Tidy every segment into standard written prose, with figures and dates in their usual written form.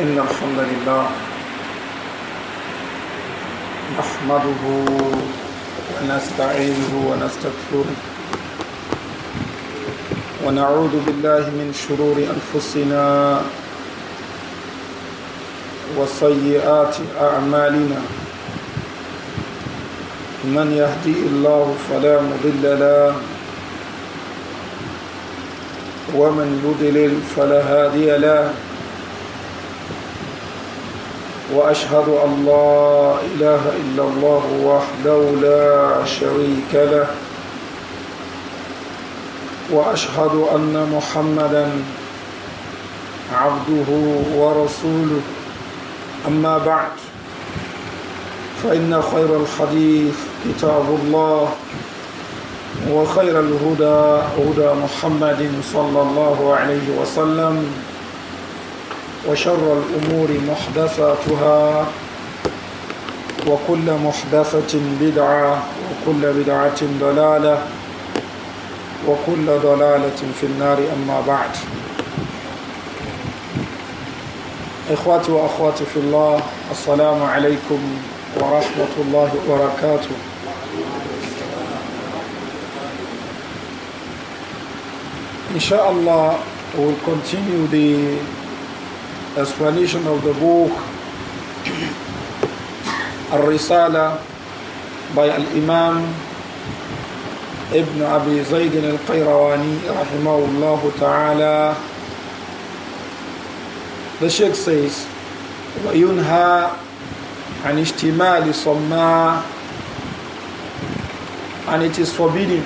إن الحمد لله نحمده ونستعينه ونستغفره ونعوذ بالله من شرور أنفسنا وسيئات أعمالنا من يهدي الله فلا مضل له ومن يضلل فلا هادي له وأشهد أن لا إله إلا الله وحده لا شريك له وأشهد أن محمدا عبده ورسوله أما بعد فإن خير الحديث كتاب الله وخير الهدى هدى محمد صلى الله عليه وسلم وشر الأمور محدثاتها وكل محدثة بدعة وكل بدعة ضلالة وكل ضلالة في النار أما بعد إخواتي وأخواتي في الله السلام عليكم ورحمة الله وبركاته. Inshallah, we will continue the explanation of the book Ar-Risalah by Al-Imam Ibn Abi Zayd al-Qayrawani rahimahullah ta'ala. The Sheikh says وَيُنْهَى عَنْ اشْتِمَالِ صَمَّاءٍ, and it is forbidden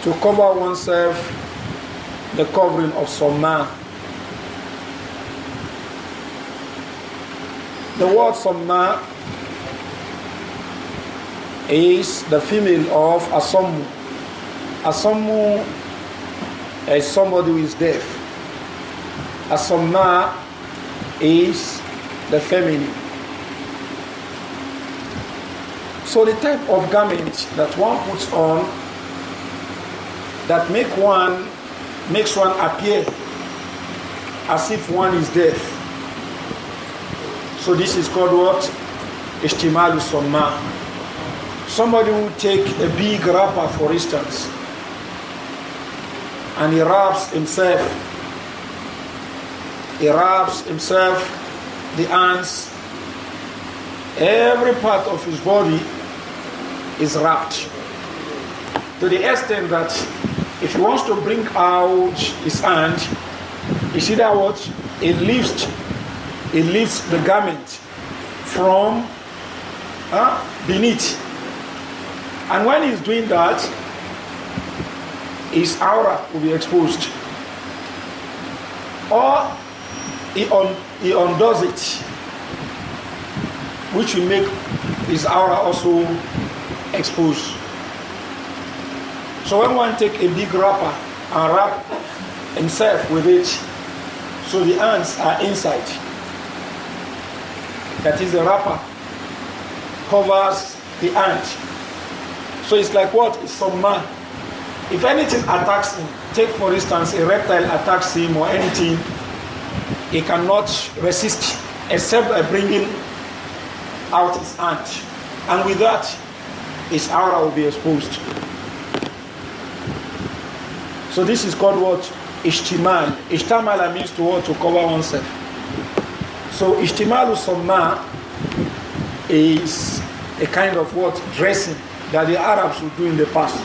to cover oneself the covering of Samma. The word Samma is the female of Asammu. Asammu is somebody who is deaf. Asamma is the feminine. So the type of garment that one puts on that makes one appear as if one is deaf. So this is called what? Ishtimalu Samma. Somebody will take a big wrapper, for instance, and he wraps himself, the hands, every part of his body is wrapped. To the extent that if he wants to bring out his hand, you see that what? It lifts the garment from beneath. And when he's doing that, his aura will be exposed. Or he undoes it, which will make his aura also exposed. So when one take a big wrapper and wrap himself with it, so the hands are inside. That is, the wrapper covers the hand. So it's like what? It's some man. If anything attacks him, take for instance a reptile attacks him or anything, he cannot resist except by bringing out his hand. And with that, his aura will be exposed. So this is called what? Ishtimal. Ishtamala means to what? To cover oneself. So Ishtimalu Samma is a kind of what? Dressing that the Arabs would do in the past.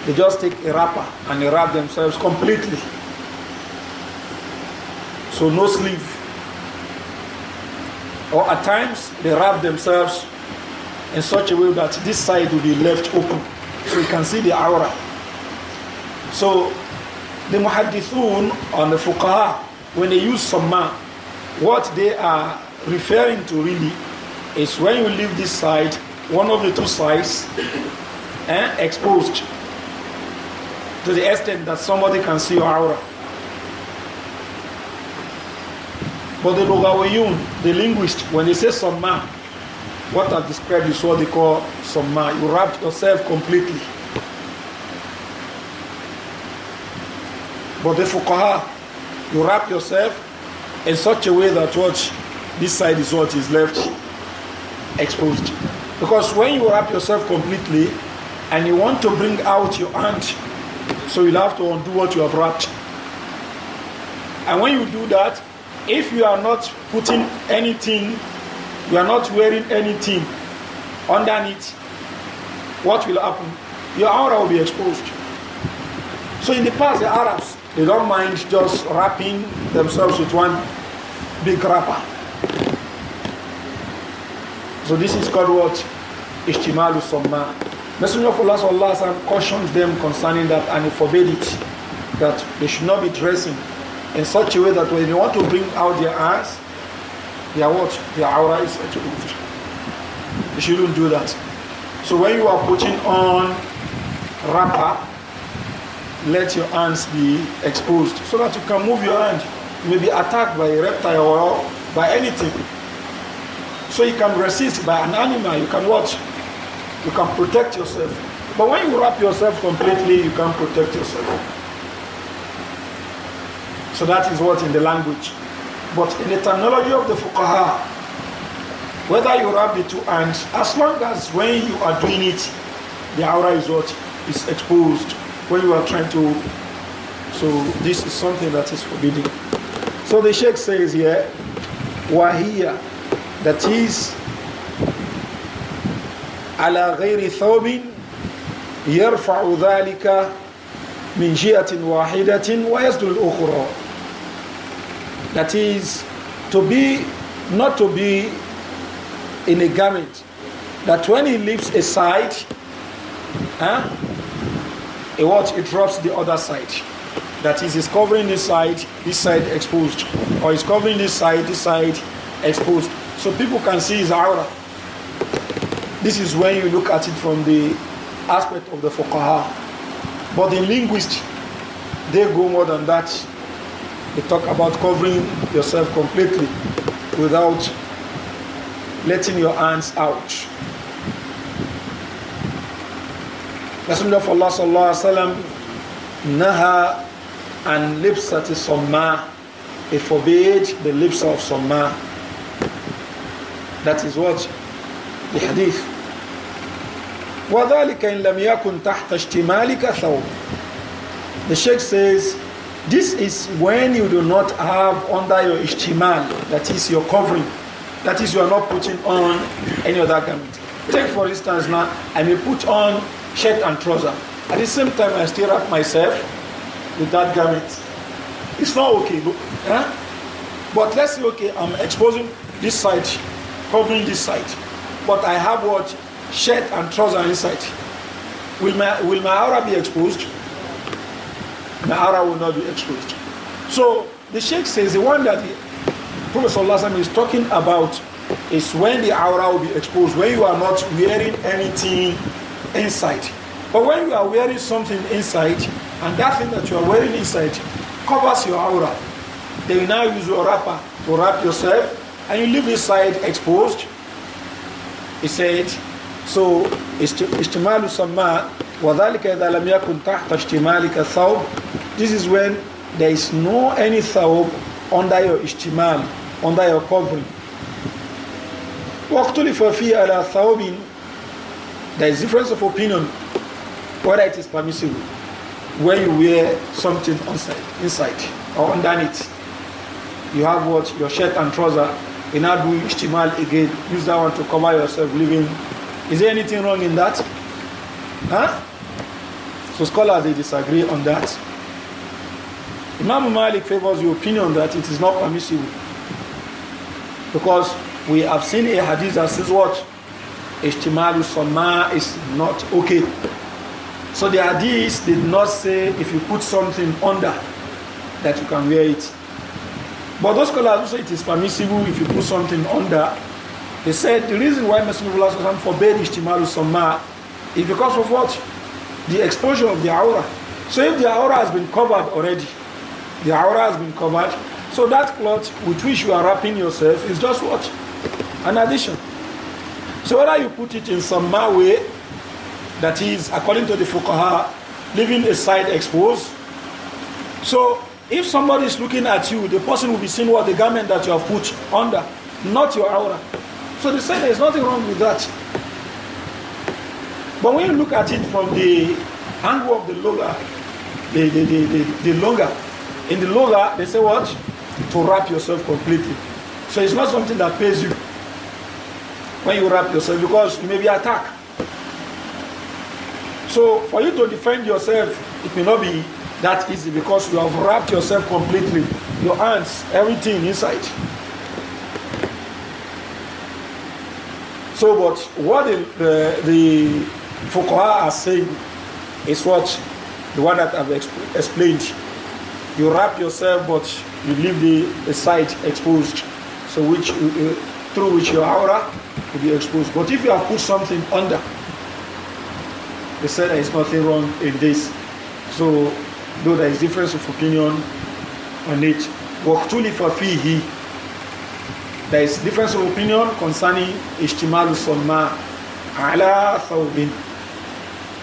They just take a wrapper and they wrap themselves completely. So no sleeve. Or at times they wrap themselves in such a way that this side will be left open, so you can see the aura. So the muhaddithun and the fuqaha, when they use samma, what they are referring to really is when you leave this side, one of the two sides exposed to the extent that somebody can see your aura. But the Lugawiyun, the linguist, when they say samma, what I've described is what they call samma. You wrap yourself completely. But the fuqaha, you wrap yourself in such a way that what this side is what is left exposed. Because when you wrap yourself completely and you want to bring out your hand, so you'll have to undo what you have wrapped. And when you do that, if you are not putting anything, you are not wearing anything underneath, what will happen? Your aura will be exposed. So in the past, the Arabs, they don't mind just wrapping themselves with one big wrapper. So this is called what? Ishtimalu Somma. Messenger of Allah sallallahu alaihi wasallam cautions them concerning that, and he forbade it, that they should not be dressing in such a way that when they want to bring out their eyes, their what? Their aura is exposed. You shouldn't do that. So when you are putting on wrapper, let your hands be exposed so that you can move your hand. You may be attacked by a reptile or by anything. So you can resist by an animal. You can watch. You can protect yourself. But when you wrap yourself completely, you can't protect yourself. So that is what in the language. But in the terminology of the fuqaha, whether you wrap the two hands, as long as when you are doing it, the aura is what is exposed. When you are trying to, so this is something that is forbidden. So the Sheikh says here, wahiya, that is, ala ghayri thawbin yarfa'u dhalika min ji'atin wahidatin wa yasdul ukhra. That is, to be, not to be in a garment, that when he lifts a side, it drops the other side. That is, he's covering this side exposed. Or he's covering this side exposed. So people can see his aura. This is when you look at it from the aspect of the fuqaha. But the linguists, they go more than that. They talk about covering yourself completely without letting your hands out. Messenger of Allah sallallahu alaihi wasallam naha an libsati somma. He forbade the lips of somma. That is what the hadith. وَذَلِكَ إِنْ لَمْ يَكُنْ تَحْتَ اشْتِمَالِكَ ثَوْبٍ. The Sheikh says, this is when you do not have under your ishtimal, that is your covering, that is you are not putting on any other garment. Take for instance now, I may put on shirt and trouser. At the same time, I still wrap myself with that garment. It's not okay. But let's say, okay, I'm exposing this side, covering this side. But I have what? Shirt and trouser inside. Will my aura be exposed? My aura will not be exposed. So the Sheikh says the one that the Prophet ﷺ is talking about is when the aura will be exposed, when you are not wearing anything inside. But when you are wearing something inside, and that thing that you are wearing inside covers your aura, then you now use your wrapper to wrap yourself, and you leave this side exposed. He said, so ishtimalu samma wa dhalika idha lam yakun tahta ishtimalika thawb. This is when there is no any thawb under your ishtimal, under your covering. وَاخْتُلِفَ فِيهِ عَلَى ثَوْبٍ. There is difference of opinion whether it is permissible when you wear something inside or underneath. You have what? Your shirt and trouser. You now do ishtimal again. Use that one to cover yourself living. Is there anything wrong in that? So scholars, they disagree on that. Imam Malik favors the opinion that it is not permissible, because we have seen a hadith that says what? Ishtimalu samma is not okay. So the hadith did not say if you put something under that you can wear it. But those scholars who say it is permissible if you put something under, they said the reason why Messenger of Allah forbade ishtimalu samma is because of what? The exposure of the aura. So if the aura has been covered already, the aura has been covered, so that cloth with which you are wrapping yourself is just what? An addition. So whether you put it in some way, that is, according to the fuqaha, leaving a side exposed, So if somebody is looking at you, the person will be seeing what the garment that you have put under, not your aura. So they say there is nothing wrong with that. But when you look at it from the angle of the loga, the longer, in the loga, they say what? To wrap yourself completely. So it's not something that pays you when you wrap yourself, because you may be attacked. So for you to defend yourself, it may not be that easy because you have wrapped yourself completely, your hands, everything inside. So, but what the fuqaha are saying is what the one that I've explained. You wrap yourself, but you leave the side exposed, so through which your aura will be exposed. But if you have put something under, they said there is nothing wrong in this. So, though there is difference of opinion on it, وَاخْتُلِفَ فِيهِ, there is difference of opinion concerning اشتمال الصَّمَّاء على ثوب.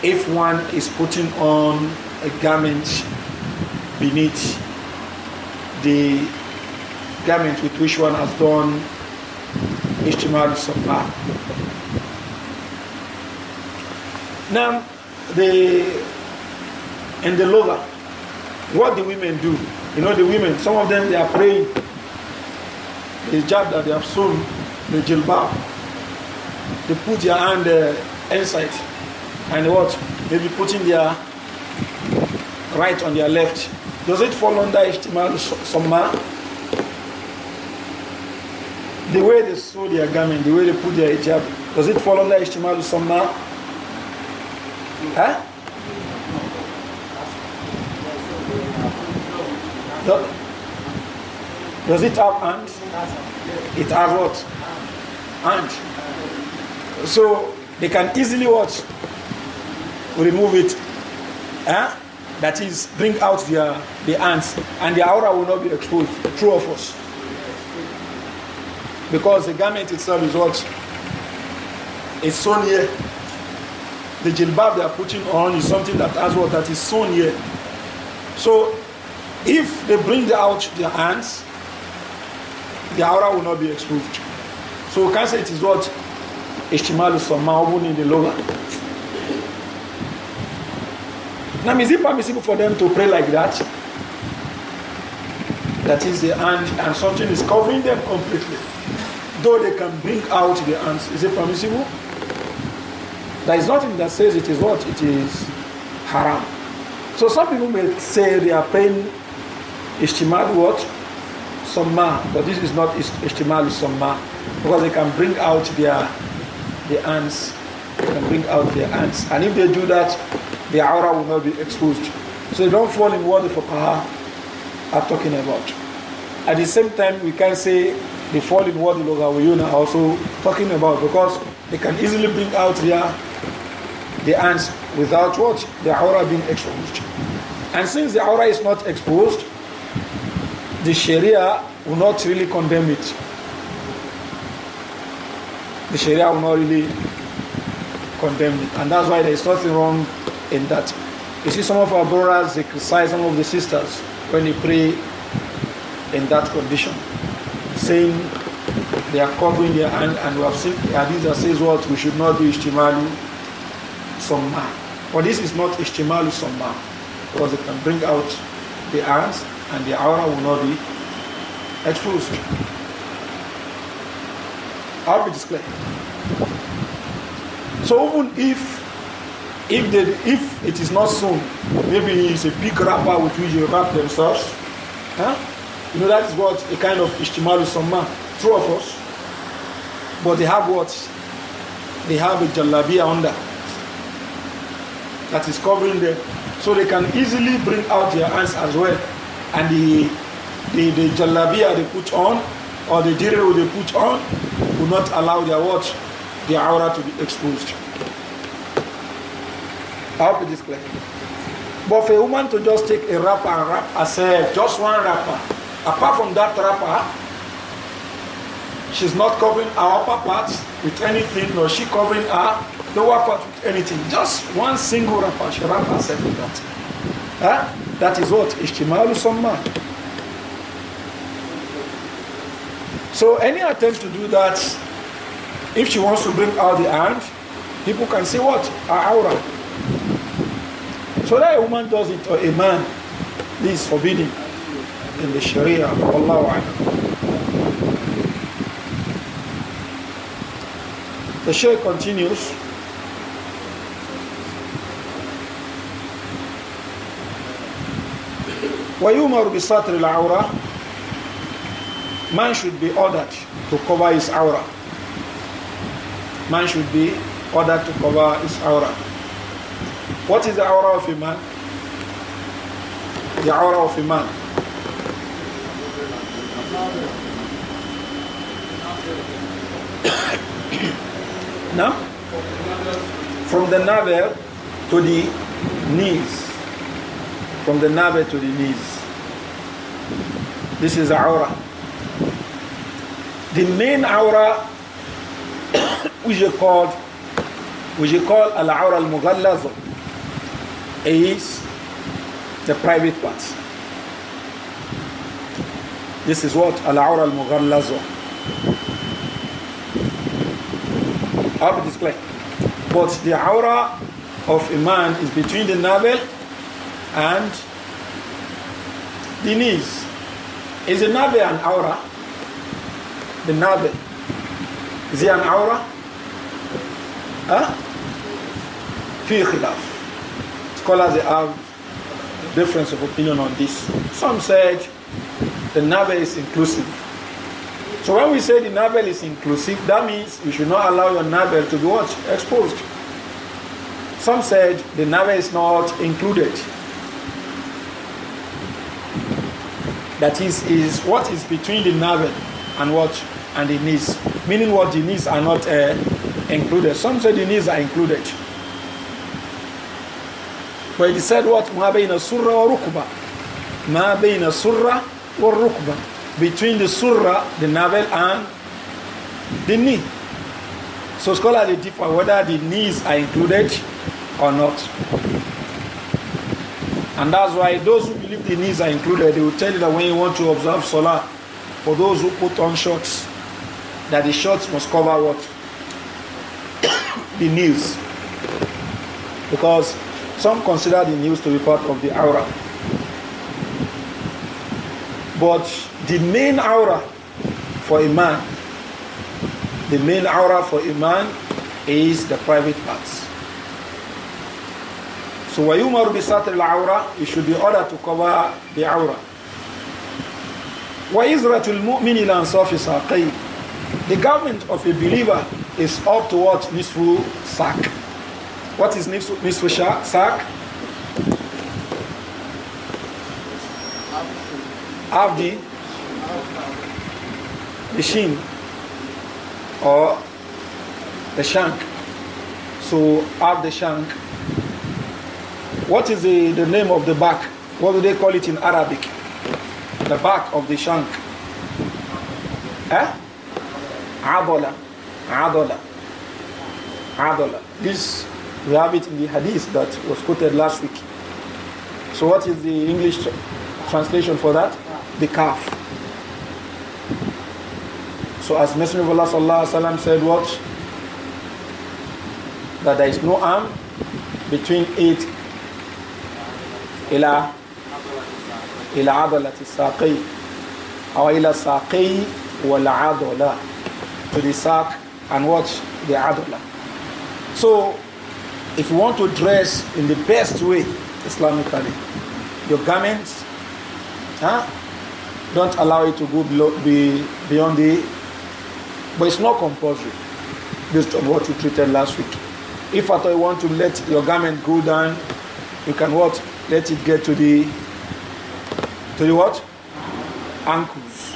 If one is putting on a garment beneath the garment with which one has done اشتمال الصَّمَّاء. Now, in the lower, what the women do, you know, the women, some of them, they are praying, the hijab that they have sewn, the jilbab, they put their hand inside, and what? Maybe putting their right on their left. Does it fall under ijtimal summa? The way they sew their garment, the way they put their hijab, does it fall under ijtimal summa? Huh? Does it have hands? It has what? Hands. So they can easily what? Remove it. Huh? That is, bring out the hands, and the aura will not be exposed. True of us. Because the garment itself is what? It's sewn here. The jilbab they are putting on is something that has what? That is sewn here. So if they bring out their hands, the aura will not be exposed. So we can say it is what? Ishtimalu Samma in the lower. Now, is it permissible for them to pray like that? That is the hand, and something is covering them completely. Though they can bring out the hands, is it permissible? There is nothing that says it is what? It is haram. So some people may say they are praying Ishtimal what? Samma, but this is not Ishtimal Samma, because they can bring out their hands. They can bring out their hands. And if they do that, the aura will not be exposed. So they don't fall in what the fuqaha are talking about. At the same time, we can say they fall in what the Lughawiyun are also talking about, because they can easily bring out the hands without what? The aura being exposed. And since the aura is not exposed, the Sharia will not really condemn it. The Sharia will not really condemn it. And that's why there is nothing wrong in that. You see, some of our brothers, they criticize some of the sisters when they pray in that condition, saying they are covering their hand, and we have seen hadith that says what? We should not do Ishtimalu Samma. But this is not Ishtimalu Samma, because it can bring out the hands and the aura will not be exposed. I'll be clear. So even if it is not sewn, maybe it's a big wrapper with which they wrap themselves, huh? You know, that is what a kind of Ishtimalu Samma, true of us. But they have what? They have a jalabiya under that is covering them, so they can easily bring out their hands as well. And the jalabiya they put on, or the diriru they put on, will not allow their what? Their aura to be exposed. I hope it is clear. But for a woman to just take a wrapper and wrap herself, just one wrapper, apart from that wrapper, she's not covering her upper parts with anything, nor she covering her lower part with anything. Just one single wrapper, she wraps herself with that. Huh? That is what? Ishtimalu samma. So any attempt to do that, if she wants to bring out the hand, people can say what? Aura. So that a woman does it or a man, this is forbidden in the Sharia. Wallahu a'lam. The Shaykh continues. وَيُمَرُ بِسَاتْرِ الْعَوْرَةِ. Man should be ordered to cover his aura. Man should be ordered to cover his aura. What is the aura of a man? The aura of a man. Now, from the navel to the knees. From the navel to the knees. This is the aura. The main aura, which is called al-aura al-mughallaza, is the private parts. This is what? Al-aura al-mughallaza. I will display. But the aura of a man is between the navel and the knees. Is the navel an aura? The navel. Is it an aura? Huh? في خلاف. Scholars have difference of opinion on this. Some said the navel is inclusive. So when we say the navel is inclusive, that means you should not allow your navel to be what? Exposed. Some said the navel is not included. That is what is between the navel and what? And the knees. Meaning what? The knees are not included. Some say the knees are included. But it said what? Ma bayna surra wa rukba. Ma bayna surra wa rukba. Between the surra, the navel, and the knee. So scholars differ whether the knees are included or not. And that's why those who believe the knees are included, they will tell you that when you want to observe Salah, for those who put on shorts, that the shorts must cover what? The knees. Because some consider the knees to be part of the aura. But the main aura for a man, the main aura for a man is the private parts. So وَيُمَرُ بِسَاتْرِ الْعَوْرَةِ, you should be ordered to cover the aura. وَإِزْرَةُ الْمُؤْمِنِ لَنْصَافِ سَاقَيْهِ. The garment of a believer is up to what? Nisfu sak. What is nisfu sak? Half the shin or the shank. So half the shank. What is the name of the back? What do they call it in Arabic? The back of the shank. Adola. Adola. Adola. This, we have it in the hadith that was quoted last week. So what is the English translation for that? The calf. So as Messenger of Allah sallallahu alaihi wasallam said what? That there is no arm between it ila adalati saqi or ila saqi wal adala, to the sack and what? The adala. So if you want to dress in the best way Islamically, your garments, don't allow it to go beyond the, but it's not compulsory based on what we treated last week. If at all you want to let your garment go down, you can what? Let it get to the what? Ankles.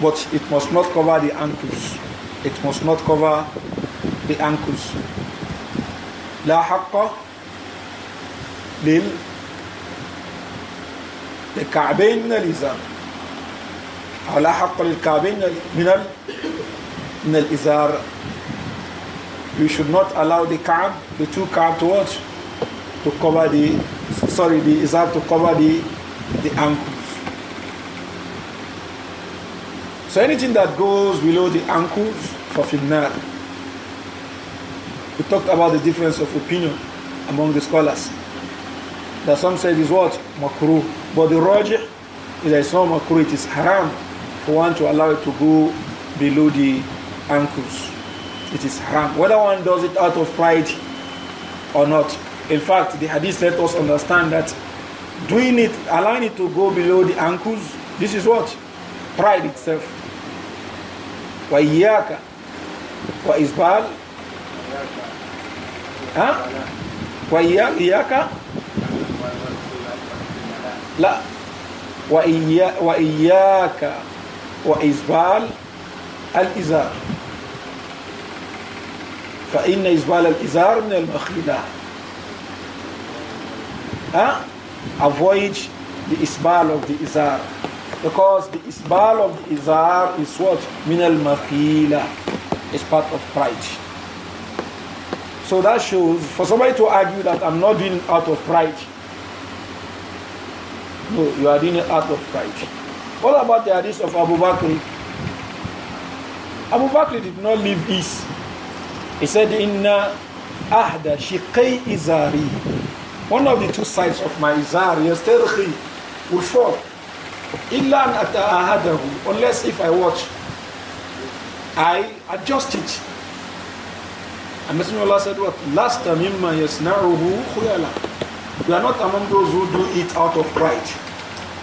But it must not cover the ankles. It must not cover the ankles. لا حق للكعبين من الإزار. أو لا حق للكعبين من الإزار. You should not allow the two Ka'b to what? to cover the izar to cover the ankles. So anything that goes below the ankles for finnar. We talked about the difference of opinion among the scholars. That some say it is what? Makruh. But the rajih is that it's not makruh, it is haram for one to allow it to go below the ankles. It is haram. Whether one does it out of pride or not. In fact, the hadith let us understand that doing it, allowing it to go below the ankles, this is what? Pride itself. Wa iyaka wa isbal. Wa iyaka la wa iyaka wa isbal al-izar. فإن إسبال الإزار من المخيلة. Avoid the isbal of the izar, because the isbal of the izar is what? Min al-makhila, is part of pride. So that shows, for somebody to argue that I'm not doing it out of pride, no, you are doing it out of pride. What about the hadith of Abu Bakr? Abu Bakr did not leave ease. He said, Inna ahda shiqay izari. One of the two sides of my izar, yastarhi, will fall. Illa an ata'ahadahu. Unless if I watch, I adjust it. And Messenger of Allah said what? Lasta mimma yasna'uhu khuyala. You are not among those who do it out of pride.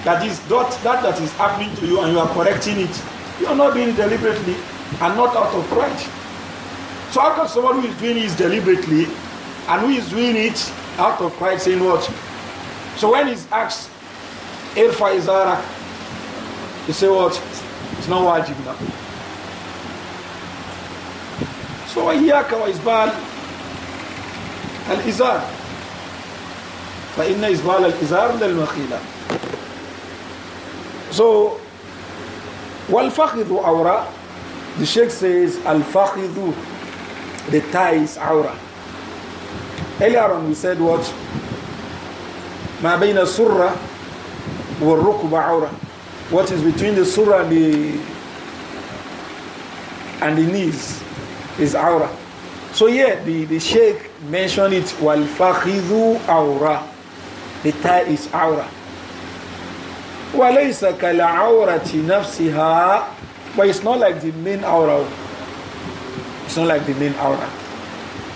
That is that is happening to you and you are correcting it. You are not doing it deliberately and not out of pride. So how can someone who is doing it deliberately and who is doing it out of pride saying what? So when he's asked, Irfa izara, you say what? It's not wajib now. So iyaka wa isbal al-izar. فإن إسبال الإزار من المخيلة. So والفخذ عورة. The Sheikh says al-fakhidhu, the thigh is aura. Earlier on we said what? ما بين السرة والركبة عورة. What is between the surah and the knees is aura. So yeah, the Sheikh mentioned it, وَالْفَخِذُ aura. The thigh is aura. وَلَيْسَ كَالْعَوْرَةِ نَفْسِهَا. But it's not like the main aura. It's not like the main aura.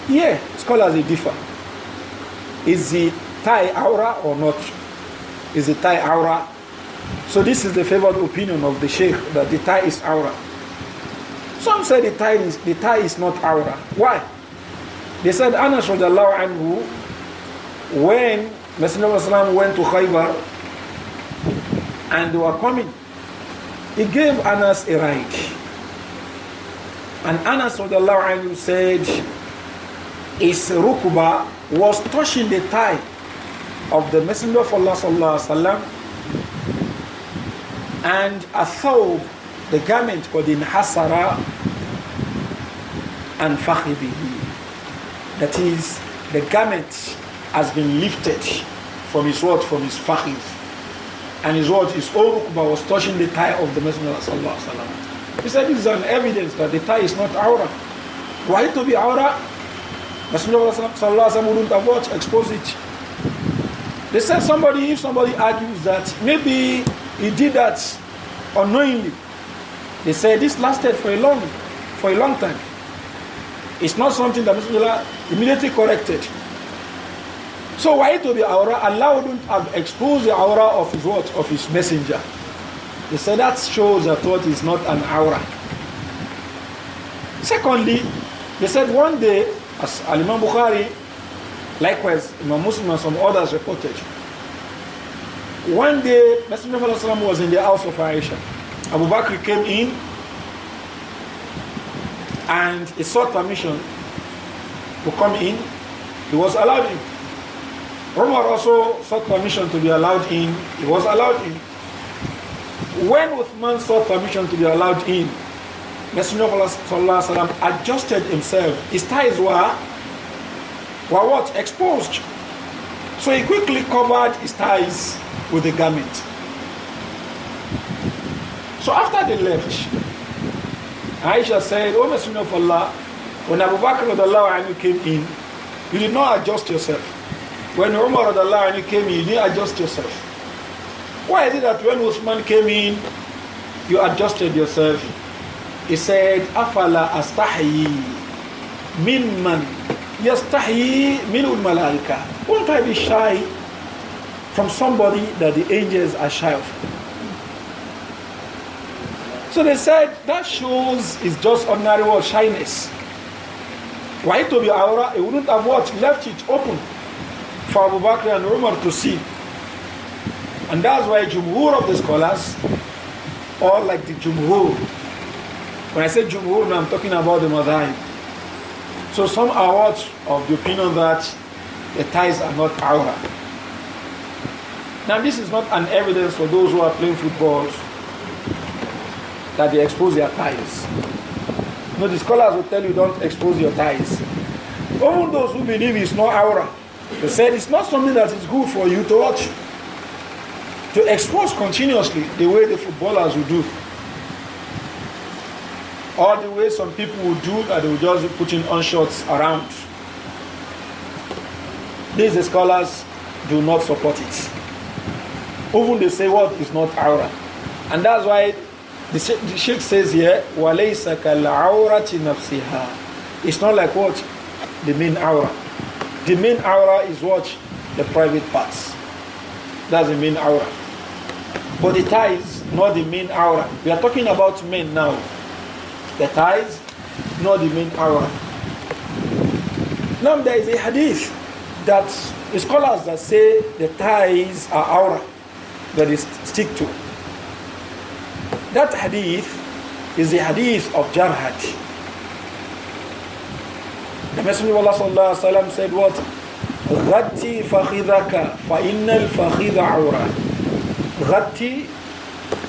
Yeah, scholars they differ. Is the thigh aura or not? Is the thigh aura? So this is the favored opinion of the Sheikh, that the thigh is aura. Some say the thigh is not aura. Why? They said Anas radiallahu anhu, when Messenger of Allah went to Khaybar and they were coming, he gave Anas a ride. And Anas radiallahu anhu said his rukba was touching the thigh of the Messenger of Allah sallallahu alaihi wasallam, and a thawb, the garment called in hasara and fakhidhihi. That is, the garment has been lifted from his what? From his fakhidh. And his what? His own rukbah was touching the thigh of the Messenger of Allah. He said this is an evidence that the thigh is not aura. Why to be aura? Messenger of Allah wouldn't have what? Exposed it. They said if somebody argues that maybe he did that unknowingly, they say this lasted for a long time. It's not something that Messenger immediately corrected. So why to be aura? Allah wouldn't have exposed the aura of his what? Of his messenger. They said that shows that what is not an aura. Secondly, they said one day, as Imam Bukhari, likewise Imam Muslim and some others reported, one day Messenger of Allah was in the house of Aisha. Abu Bakr came in and he sought permission to come in. He was allowed in. Umar also sought permission to be allowed in. He was allowed in. When Uthman sought permission to be allowed in, Messenger of Allah adjusted himself. His thighs were what? Exposed. So he quickly covered his thighs with the garment. So after they left, Aisha said, "O Messenger of Allah, when Abu Bakr came in, you did not adjust yourself. When Umar came in, you didn't adjust yourself. Why is it that when Uthman came in, you adjusted yourself?" He said, "Afala astahyi mimman yastahyi minul malaika." Won't I be shy from somebody that the angels are shy of? So they said that shows is just ordinary word shyness. Why to be aura? He wouldn't have what? Left it open for Abu Bakr and Umar to see. And that's why Jumuah of the scholars, or like the Jumuah. When I say Jumuah, I'm talking about the Madhahib. So some are what? Of the opinion that the ties are not aura. Now this is not an evidence for those who are playing football that they expose their ties. No, the scholars will tell you don't expose your ties. Even those who believe it's not aura, they said it's not something that is good for you to watch. To expose continuously the way the footballers will do. Or the way some people will do that they will just be putting on shorts around. These scholars do not support it. Even they say what is not aura. And that's why the Sheikh says here, وَلَيْسَ كَالْعَوْرَةِ نَفْسِهَا. It's not like what? The main aura. The main aura is what? The private parts. That's the main aura. But the thighs, not the main aura. We are talking about men now. The thighs, not the main aura. Now there is a hadith that the scholars that say the thighs are aura that is stick to. That hadith is the hadith of Jarhad. The Messenger of Allah sallallahu alaihi wasallam said what? غَتِّ فَخِذَكَ فَإِنَّ الْفَخِذَ عَوْرًا. غَتِّ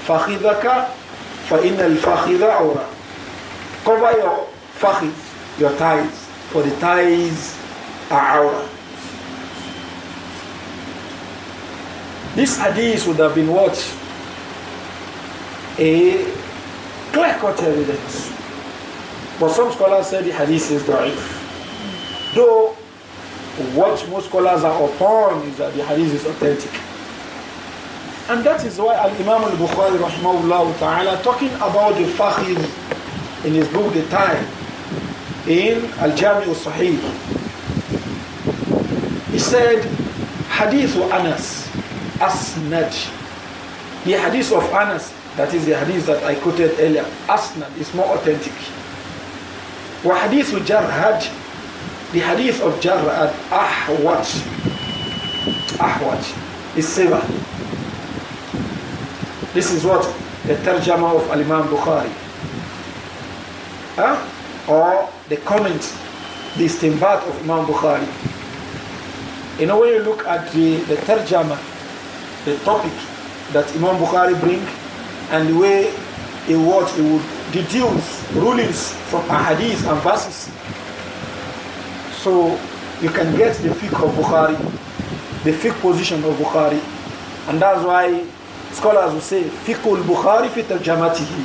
فَخِذَكَ فَإِنَّ الْفَخِذَ عَوْرًا. Cover your fakhid, your thighs, for the thighs are aura. This hadith would have been what? A clear-cut evidence. But some scholars say the hadith is da'if. Though what most scholars are upon is that the hadith is authentic. And that is why Al-Imam al-Bukhari rahimahullah ta'ala talking about the fakhid in his book The Time in Al-Jami' al-Sahih. He said, Hadith of Anas Asnad. The hadith of Anas, that is the hadith that I quoted earlier, Asnad is more authentic. Wa hadith of Jarhad, the hadith of Jarhad, Ahwat is Seva. This is what? The Tarjama of Al-Imam Bukhari. Or the comment, the istinbat of Imam Bukhari. You know, when you look at the Tarjama, the topic that Imam Bukhari bring, and the way he would deduce rulings from ahadith and verses. So you can get the fiqh of Bukhari, the fiqh position of Bukhari. And that's why scholars will say, fiqh al-Bukhari fi tarjamatihi.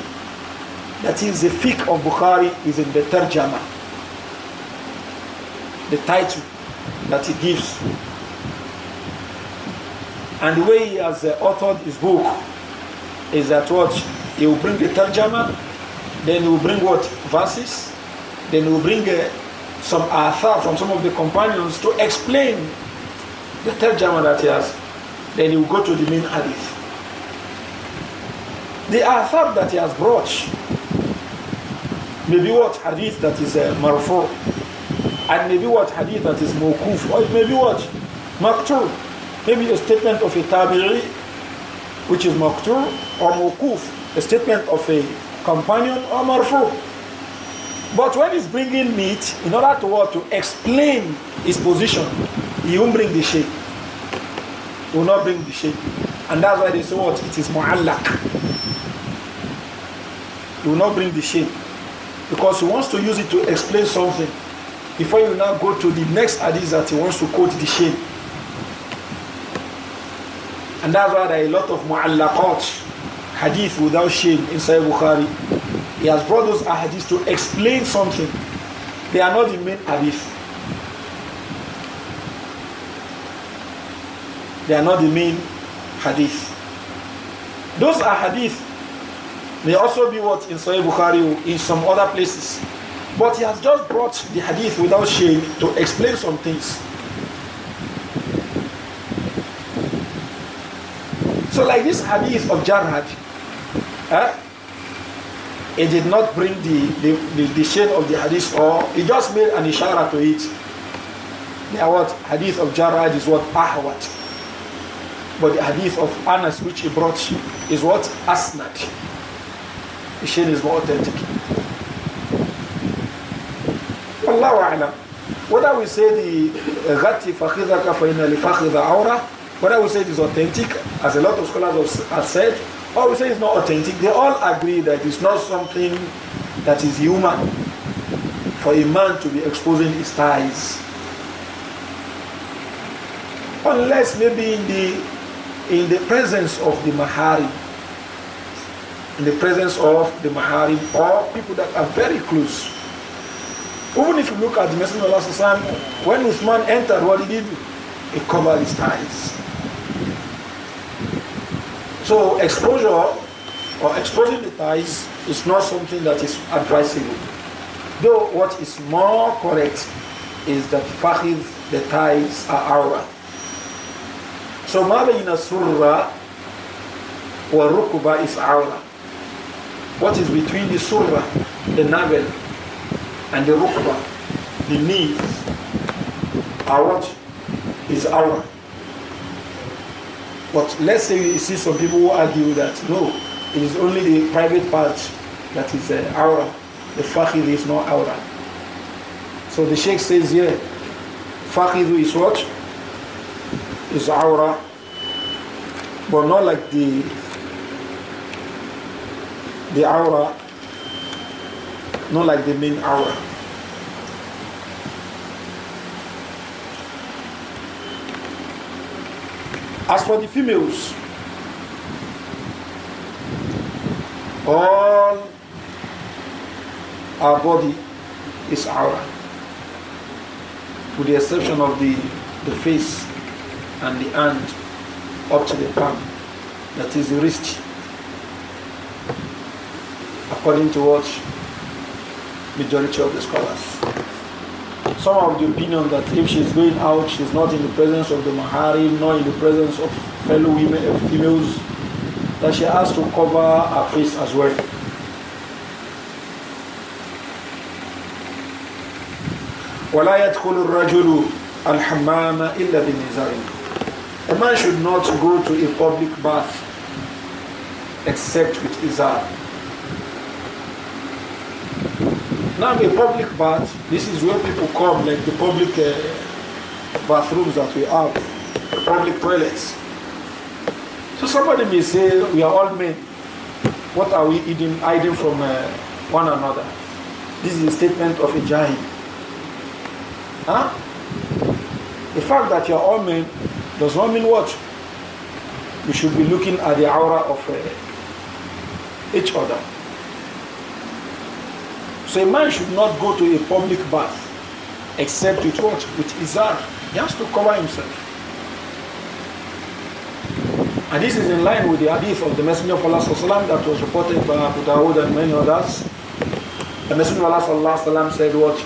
That is, the fiqh of Bukhari is in the tarjama. The title that he gives. And the way he has authored his book is that what? He will bring the tarjama, then he will bring what? Verses, then he will bring some athar from some of the companions to explain the tarjama that he has. Then he will go to the main hadith. The athar that he has brought, maybe what? Hadith that is marfu, and maybe what? Hadith that is mawkuf, or maybe what? Maqtur. Maybe a statement of a tabi'i, which is maqtur, or mawkuf, a statement of a companion, or marfu. But when he's bringing meat, in order to what? To explain his position, he won't bring the shaykh. He will not bring the shaykh. And that's why they say what? It is mu'allaq. He will not bring the shaykh. Because he wants to use it to explain something. Before you now go to the next hadith that he wants to quote the shaykh. And that's why there are a lot of mu'allaqat, hadith without shame in Sahih Bukhari. He has brought those hadiths to explain something. They are not the main hadith. They are not the main hadith. Those are hadith. May also be what in Sahih Bukhari in some other places. But he has just brought the hadith without shame to explain some things. So like this hadith of Jarrad, it did not bring the shade of the hadith, or it just made an ishara to it. Now what hadith of Jarrad is what ahwat. But the hadith of Anas which he brought is what asnad. The shade is more authentic. Wallahu a'lam. Whether we say the ghati fakhidaka fa inna li fakhidha awra, whether we say it is authentic, as a lot of scholars have said, or we say it's not authentic, they all agree that it's not something that is human for a man to be exposing his thighs. Unless maybe in the presence of the maharim, in the presence of the maharim or people that are very close. Even if you look at the Messenger of Allah, when Uthman entered, what did he do? He covered his thighs. So exposure or exposing the thighs is not something that is advisable. Though what is more correct is that fakhid, the thighs, are awra. So ma bayna surra wa rukuba is awra. What is between the surra, the navel, and the rukba, the knees, are what is awra. But let's say you see some people who argue that no, it is only the private part that is awra. The fakhid is not awra. So the Sheikh says here, fakhid is what? Is awra, but not like the awra, not like the main awra. As for the females, all our body is awra, with the exception of the face and the hand up to the palm, that is the wrist, according to what majority of the scholars. Some of the opinion that if she's going out, she's not in the presence of the maharim, nor in the presence of fellow women, females, that she has to cover her face as well. وَلَا يَدْخُلُ الرَّجُلُ الْحَمَّامَ إِلَّا بِالنِّزَارٍ. A man should not go to a public bath except with izar. Now a public bath, this is where people come, like the public bathrooms that we have, the public toilets. So somebody may say, we are all men. What are we hiding from one another? This is a statement of a jahil. Huh? The fact that you are all men does not mean what? We should be looking at the aura of each other. So a man should not go to a public bath except with what? With izar. He has to cover himself. And this is in line with the hadith of the Messenger of Allah that was reported by Abu Dawud and many others. The Messenger of Allah said what?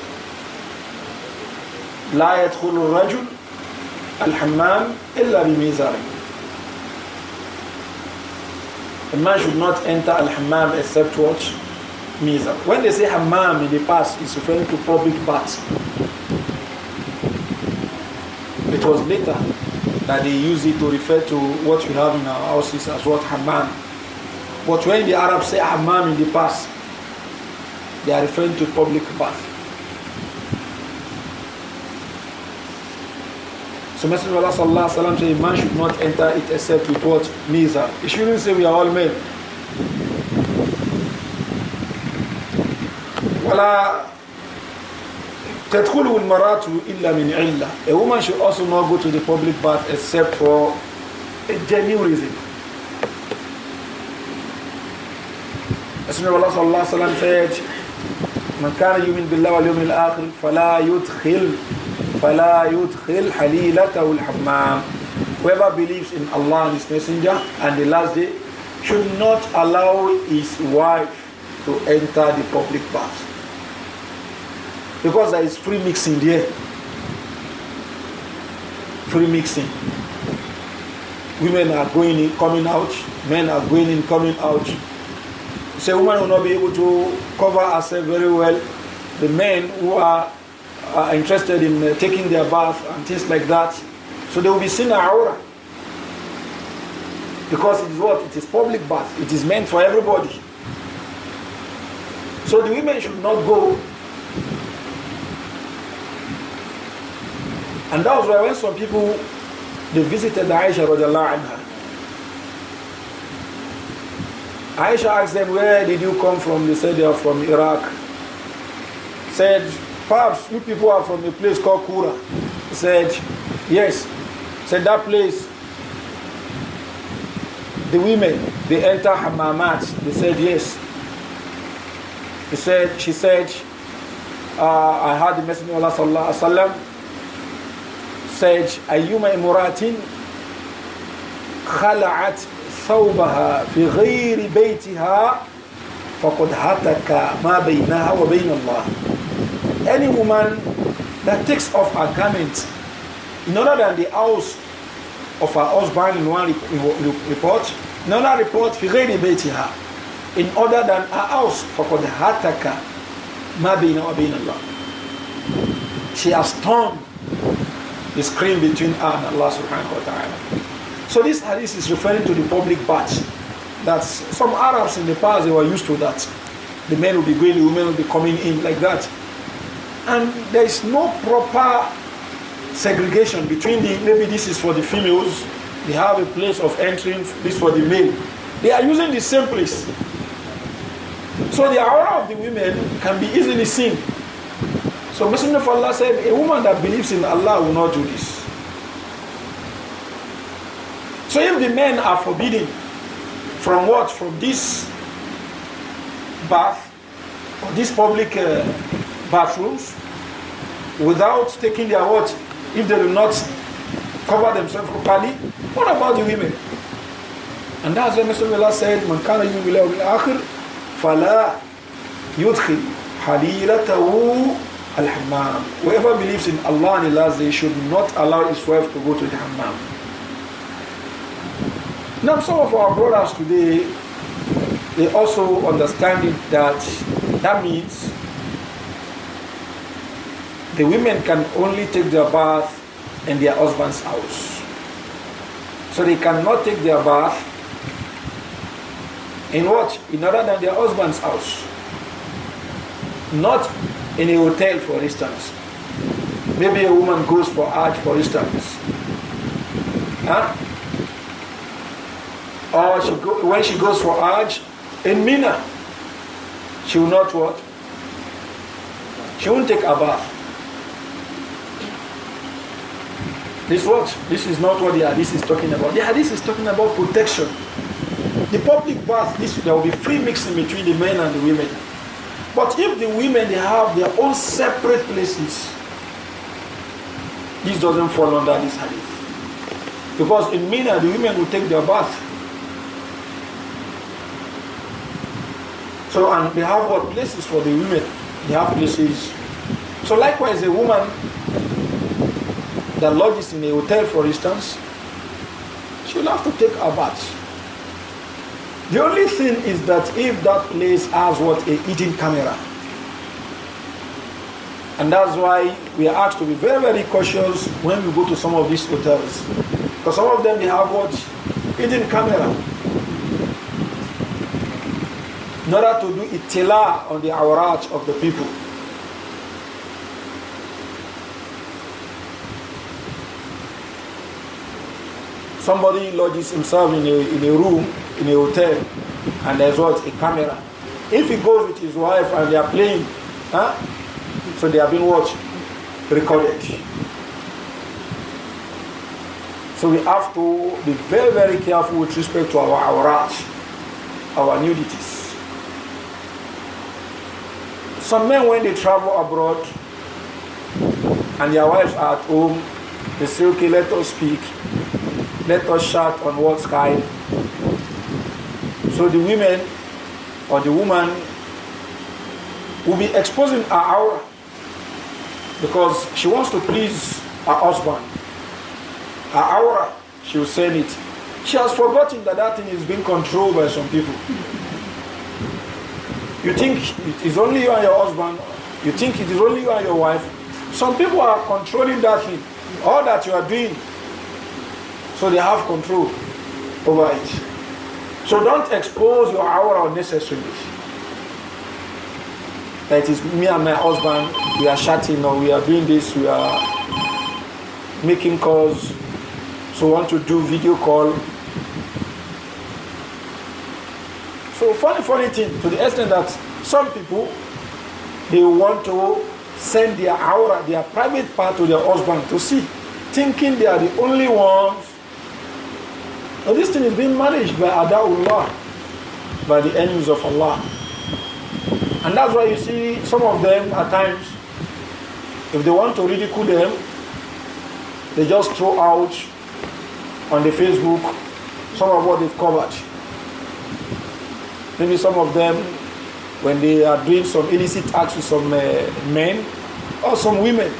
لا يدخل الرجل الحمام إلا بميزار. A man should not enter al-hammam except what? Mizar. When they say hammam in the past, it's referring to public baths. It was later that they used it to refer to what we have in our houses as what hammam. But when the Arabs say hammam in the past, they are referring to public bath. So Messenger of Allah sallallahu alaihi wasallam said, a man should not enter it except with what? Mizar. He shouldn't say we are all men. ولا تدخل المرأة إلا من علة. A woman should also not go to the public bath except for a genuine reason. Messenger of Allah sallallahu alaihi wasallam said, "Man kana yu'min billahi wal yawmil akhir, fala yudkhil halilatahu al-hammam." Whoever believes in Allah and His Messenger and the last day should not allow his wife to enter the public bath, because there is free mixing there. Free mixing. Women are going in, coming out. Men are going in, coming out. So a woman will not be able to cover herself very well. The men who are interested in taking their bath and things like that, so they will be seen aura. Because it is what? It is public bath. It is meant for everybody. So the women should not go. And that was why when some people, they visited Aisha radiallahu anha. Aisha asked them, "Where did you come from?" They said they are from Iraq. Said, "Perhaps you people are from a place called Kura." Said, "Yes." Said, "That place, the women, they enter hammamat." They said, "Yes." She said, "I heard the Messenger of Allah sallallahu alaihi wasallam said, Ayyuma imuratin khala'at thawbaha fi ghayri baytiha faqad hataka ma baynaha wa bayna Allah." Any woman that takes off her garment in other than the house of her husband in one report, in another report, fi ghayri baytiha, in other than her house, faqad hataka ma baynaha wa bayna Allah. She has torn the screen between her and Allah subhanahu wa ta'ala. So this hadith is referring to the public bath. That's some Arabs in the past, they were used to that. The men will be going, the women will be coming in like that. And there is no proper segregation between maybe this is for the females, they have a place of entering, this for the male. They are using the same place. So the aura of the women can be easily seen. So Messenger of Allah said, a woman that believes in Allah will not do this. So if the men are forbidden from what? From this bath, or these public bathrooms, without taking their what? If they do not cover themselves properly, what about the women? And that's what Messenger of Allah said, "Man kana yu'minu billahi wal akhir, fala yudkhil halilatahu al-hammam." Whoever believes in Allah and the last day should not allow his wife to go to the hammam. Now some of our brothers today, they also understand it that means the women can only take their bath in their husband's house. So they cannot take their bath in what? In other than their husband's house. Not in a hotel, for instance. Maybe a woman goes for Hajj, for instance. Huh? Or when she goes for Hajj in Mina, she will not what? She won't take a bath. This is not what the hadith is talking about. The hadith is talking about protection. The public bath, there will be free mixing between the men and the women. But if the women, they have their own separate places, this doesn't fall under this hadith. Because in Mina, the women will take their bath. So, and they have what? Places for the women. They have places. So likewise, a woman that lodges in a hotel, for instance, she will have to take a bath. The only thing is that if that place has what? A hidden camera. And that's why we are asked to be very, very cautious when we go to some of these hotels. Because some of them, they have what? Hidden camera. In order to do itila on the awrat of the people. Somebody lodges himself in a room, in a hotel, and there's what? A camera. If he goes with his wife and they are playing, so they are being watched, recorded. So So we have to be very, very careful with respect to our awrat, our nudities. Some men, when they travel abroad and their wives are at home, they say, okay, let us speak. Let us chat on what Skype. So the women or the woman will be exposing her aura because she wants to please her husband. Her aura, she will send it. She has forgotten that that thing is being controlled by some people. You think it is only you and your husband. You think it is only you and your wife. Some people are controlling that thing. All that you are doing. So they have control over it. So don't expose your aura unnecessarily. That is me and my husband, we are chatting or we are doing this, we are making calls. So want to do video call. So funny thing, to the extent that some people, they want to send their aura, their private part to their husband to see, thinking they are the only ones. Now this thing is being managed by Adaullah, by the enemies of Allah. And that's why you see some of them at times, if they want to ridicule them, they just throw out on the Facebook some of what they've covered. Maybe some of them, when they are doing some illicit acts with some men or some women,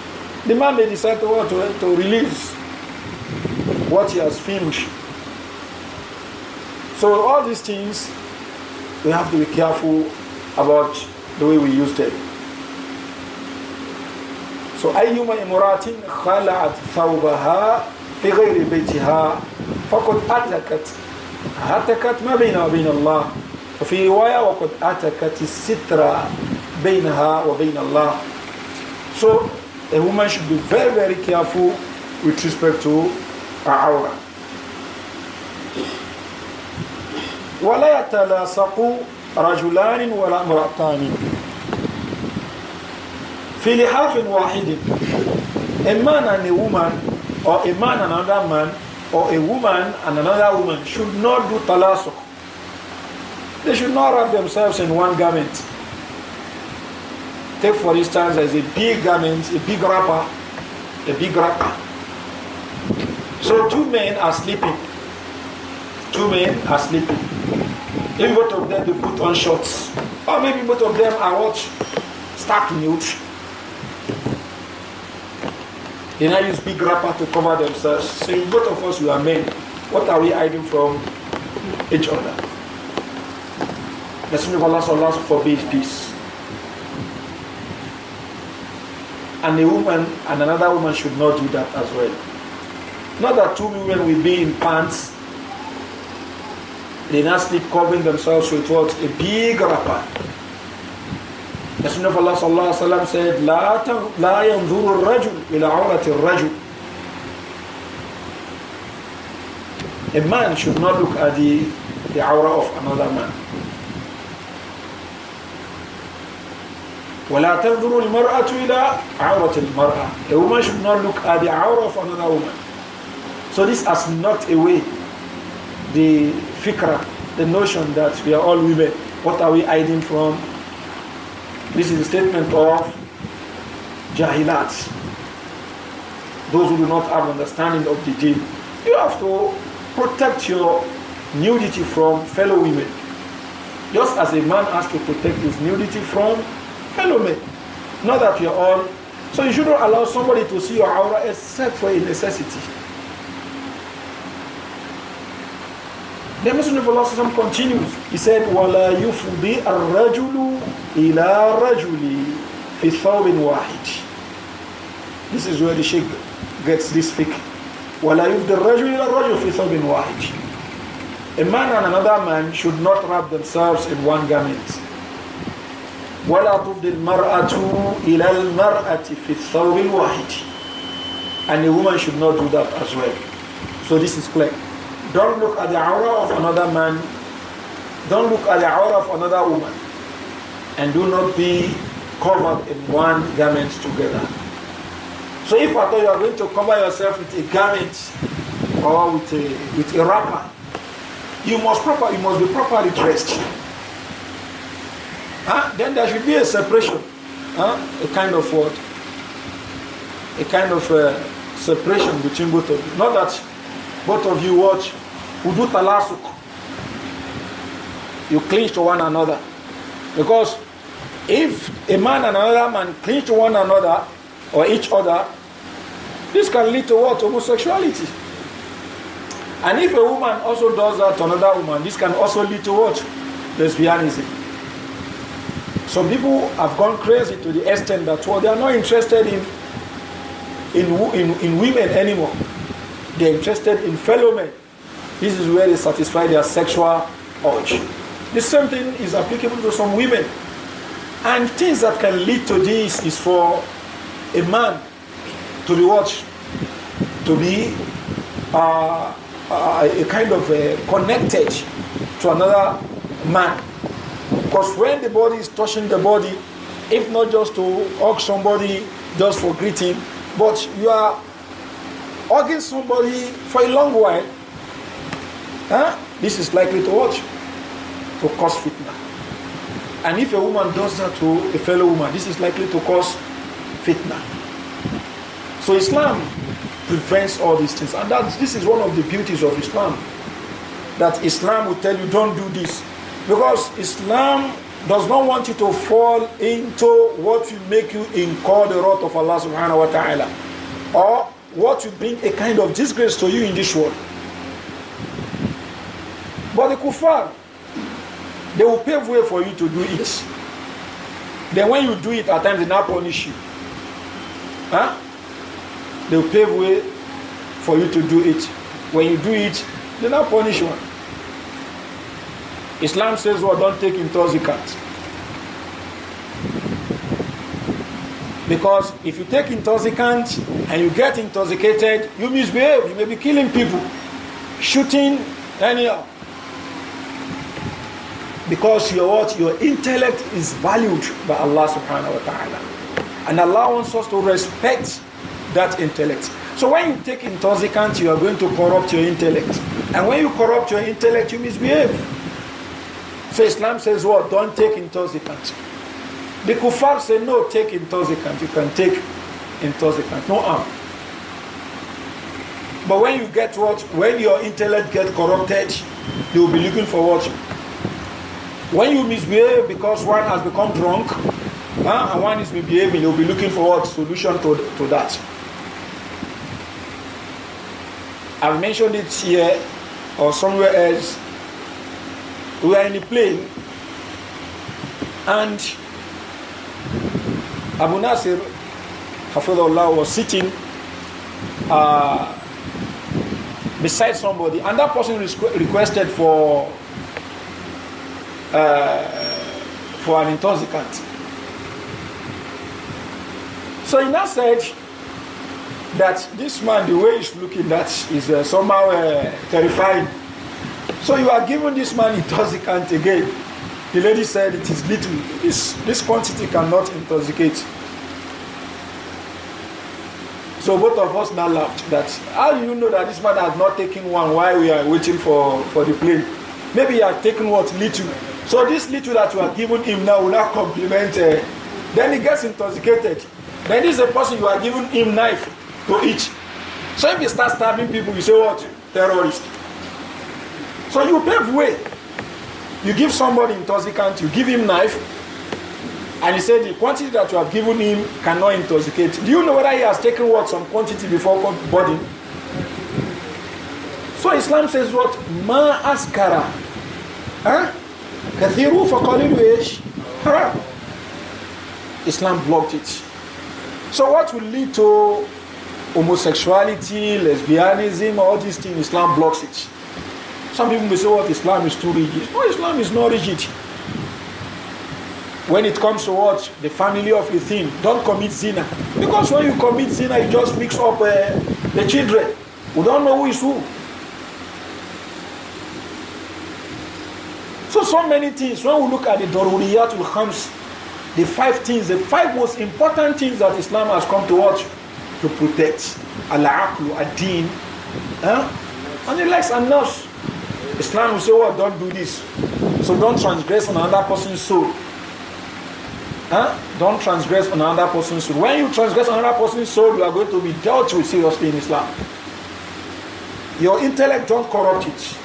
the man may decide to release what he has filmed. So all these things, we have to be careful about the way we use them. So أيما امرأة خلعت ثوبها في غير بيتها فقد أتكت ما بينها وبين الله وفي رواية وقد أتكت الستر بينها وبين الله. So a woman should be very, very careful with respect to her aura. ولا يتلاصق رجلان ولا امرأتان في لحاف واحد. A man and a woman, or a man and another man, or a woman and another woman should not do talasuk. They should not wrap themselves in one garment. Take for instance, there's a big garment, a big wrapper. So two men are sleeping. Maybe both of them they put on shorts. Or maybe both of them are what? Stark nude. They now use big wrapper to cover themselves. So if both of us we are men, what are we hiding from each other? Messenger of Allah forbids peace. And a woman and another woman should not do that as well. Not that two women will be in pants. They now sleep covering themselves with what? A big wrapper. Messenger of Allah sallallahu alaihi wasallam said, "La yanzuru ar-rajul ila awrati ar-rajul." A man should not look at the aura of another man. وَلَا تَنْظُرُ الْمَرْأَةُ إِلَىٰ عَوْرَةِ الْمَرْأَةِ. A woman should not look at the aura of another woman. So this has knocked away the fikra, the notion that we are all women. What are we hiding from? This is a statement of jahilat. Those who do not have understanding of the deen. You have to protect your nudity from fellow women. Just as a man has to protect his nudity from fellow men. Not that we are all. So you shouldn't allow somebody to see your aura except for a necessity. The Messenger of Allah continues. He said, وَلَا يُفْضِي الرَّجُلُ إِلَى رَجُلِ فِي ثَوْبٍ وَاحِدٍ. This is where the Sheikh gets this fiqh. وَلَا يُفْضِي الرَّجُلُ إِلَى الرَّجُلِ فِي ثَوْبٍ وَاحِدٍ. A man and another man should not wrap themselves in one garment. وَلَا تُفْضِي الْمَرْأَةُ إِلَى الْمَرْأَةِ فِي الثَّوْبِ الْوَاحِدِ. And a woman should not do that as well. So this is clear. Don't look at the aura of another man. Don't look at the aura of another woman. And do not be covered in one garment together. So if at all you are going to cover yourself with a garment, or with a wrapper, you must be properly dressed. Then there should be a separation, a kind of what? A kind of separation between both of you. Not that both of you watch, do talasuk. You cling to one another. Because if a man and another man cling to one another or each other, this can lead to what? Homosexuality. And if a woman also does that to another woman, this can also lead to what? Lesbianism. Some people have gone crazy to the extent that they are not interested in women anymore. They are interested in fellow men. This is where they satisfy their sexual urge. The same thing is applicable to some women. And things that can lead to this is for a man to be what? To be a kind of connected to another man. Because when the body is touching the body, if not just to hug somebody just for greeting, but you are hugging somebody for a long while, this is likely to what? To cause fitna. And if a woman does that to a fellow woman, this is likely to cause fitna. So Islam prevents all these things. And this is one of the beauties of Islam. That Islam will tell you, don't do this. Because Islam does not want you to fall into what will make you incur the wrath of Allah subhanahu wa ta'ala. Or what will bring a kind of disgrace to you in this world. But the kuffar, they will pave way for you to do it. Then when you do it, at times they now punish you. They will pave way for you to do it. When you do it, they now punish you. Islam says, well, don't take intoxicants. Because if you take intoxicants and you get intoxicated, you misbehave. You may be killing people, shooting anyhow. Because your intellect is valued by Allah subhanahu wa ta'ala. And Allah wants us to respect that intellect. So when you take intoxicants, you are going to corrupt your intellect. And when you corrupt your intellect, you misbehave. So Islam says, what? Don't take intoxicants. The kuffar say, no, take intoxicant. You can take intoxicant. No harm. But when you get what? When your intellect gets corrupted, you will be looking for what? When you misbehave because one has become drunk, and one is misbehaving, you'll be looking for what? Solution to that. I've mentioned it here or somewhere else. We were in a plane and Abu Nasir Hafidhullah was sitting beside somebody, and that person requested for an intoxicant. So he now said that this man, the way he's looking, that is somehow terrifying. So you are giving this man intoxicant again. The lady said it is little. This quantity cannot intoxicate. So both of us now laughed. That how do you know that this man has not taken one while we are waiting for the plane? Maybe he has taken what? Little. So this little that you are giving him now will not complement. Then he gets intoxicated. Then this is a person you are giving him knife to eat. So if you start stabbing people, you say what? Terrorist. So you pave way. You give somebody intoxicant, you give him knife, and he said the quantity that you have given him cannot intoxicate. Do you know whether he has taken what? Some quantity before body? So Islam says what? Ma askara. Kathiru faqalilu ish haram. Islam blocked it. So what will lead to homosexuality, lesbianism, all these things? Islam blocks it. Some people may say, what? Islam is too rigid. No, Islam is not rigid. When it comes to what? The family of the thing, don't commit zina. Because when you commit zina, you just mix up the children. We don't know who is who. So many things. When we look at the Daruriyatul Khams, the five things, the five most important things that Islam has come to watch, to protect. Al-Aqlu, Ad-Din, And the likes and nerves. Islam will say, well, don't do this. So don't transgress on another person's soul. Huh? Don't transgress on another person's soul. When you transgress on another person's soul, you are going to be dealt with seriously in Islam. Your intellect, don't corrupt it.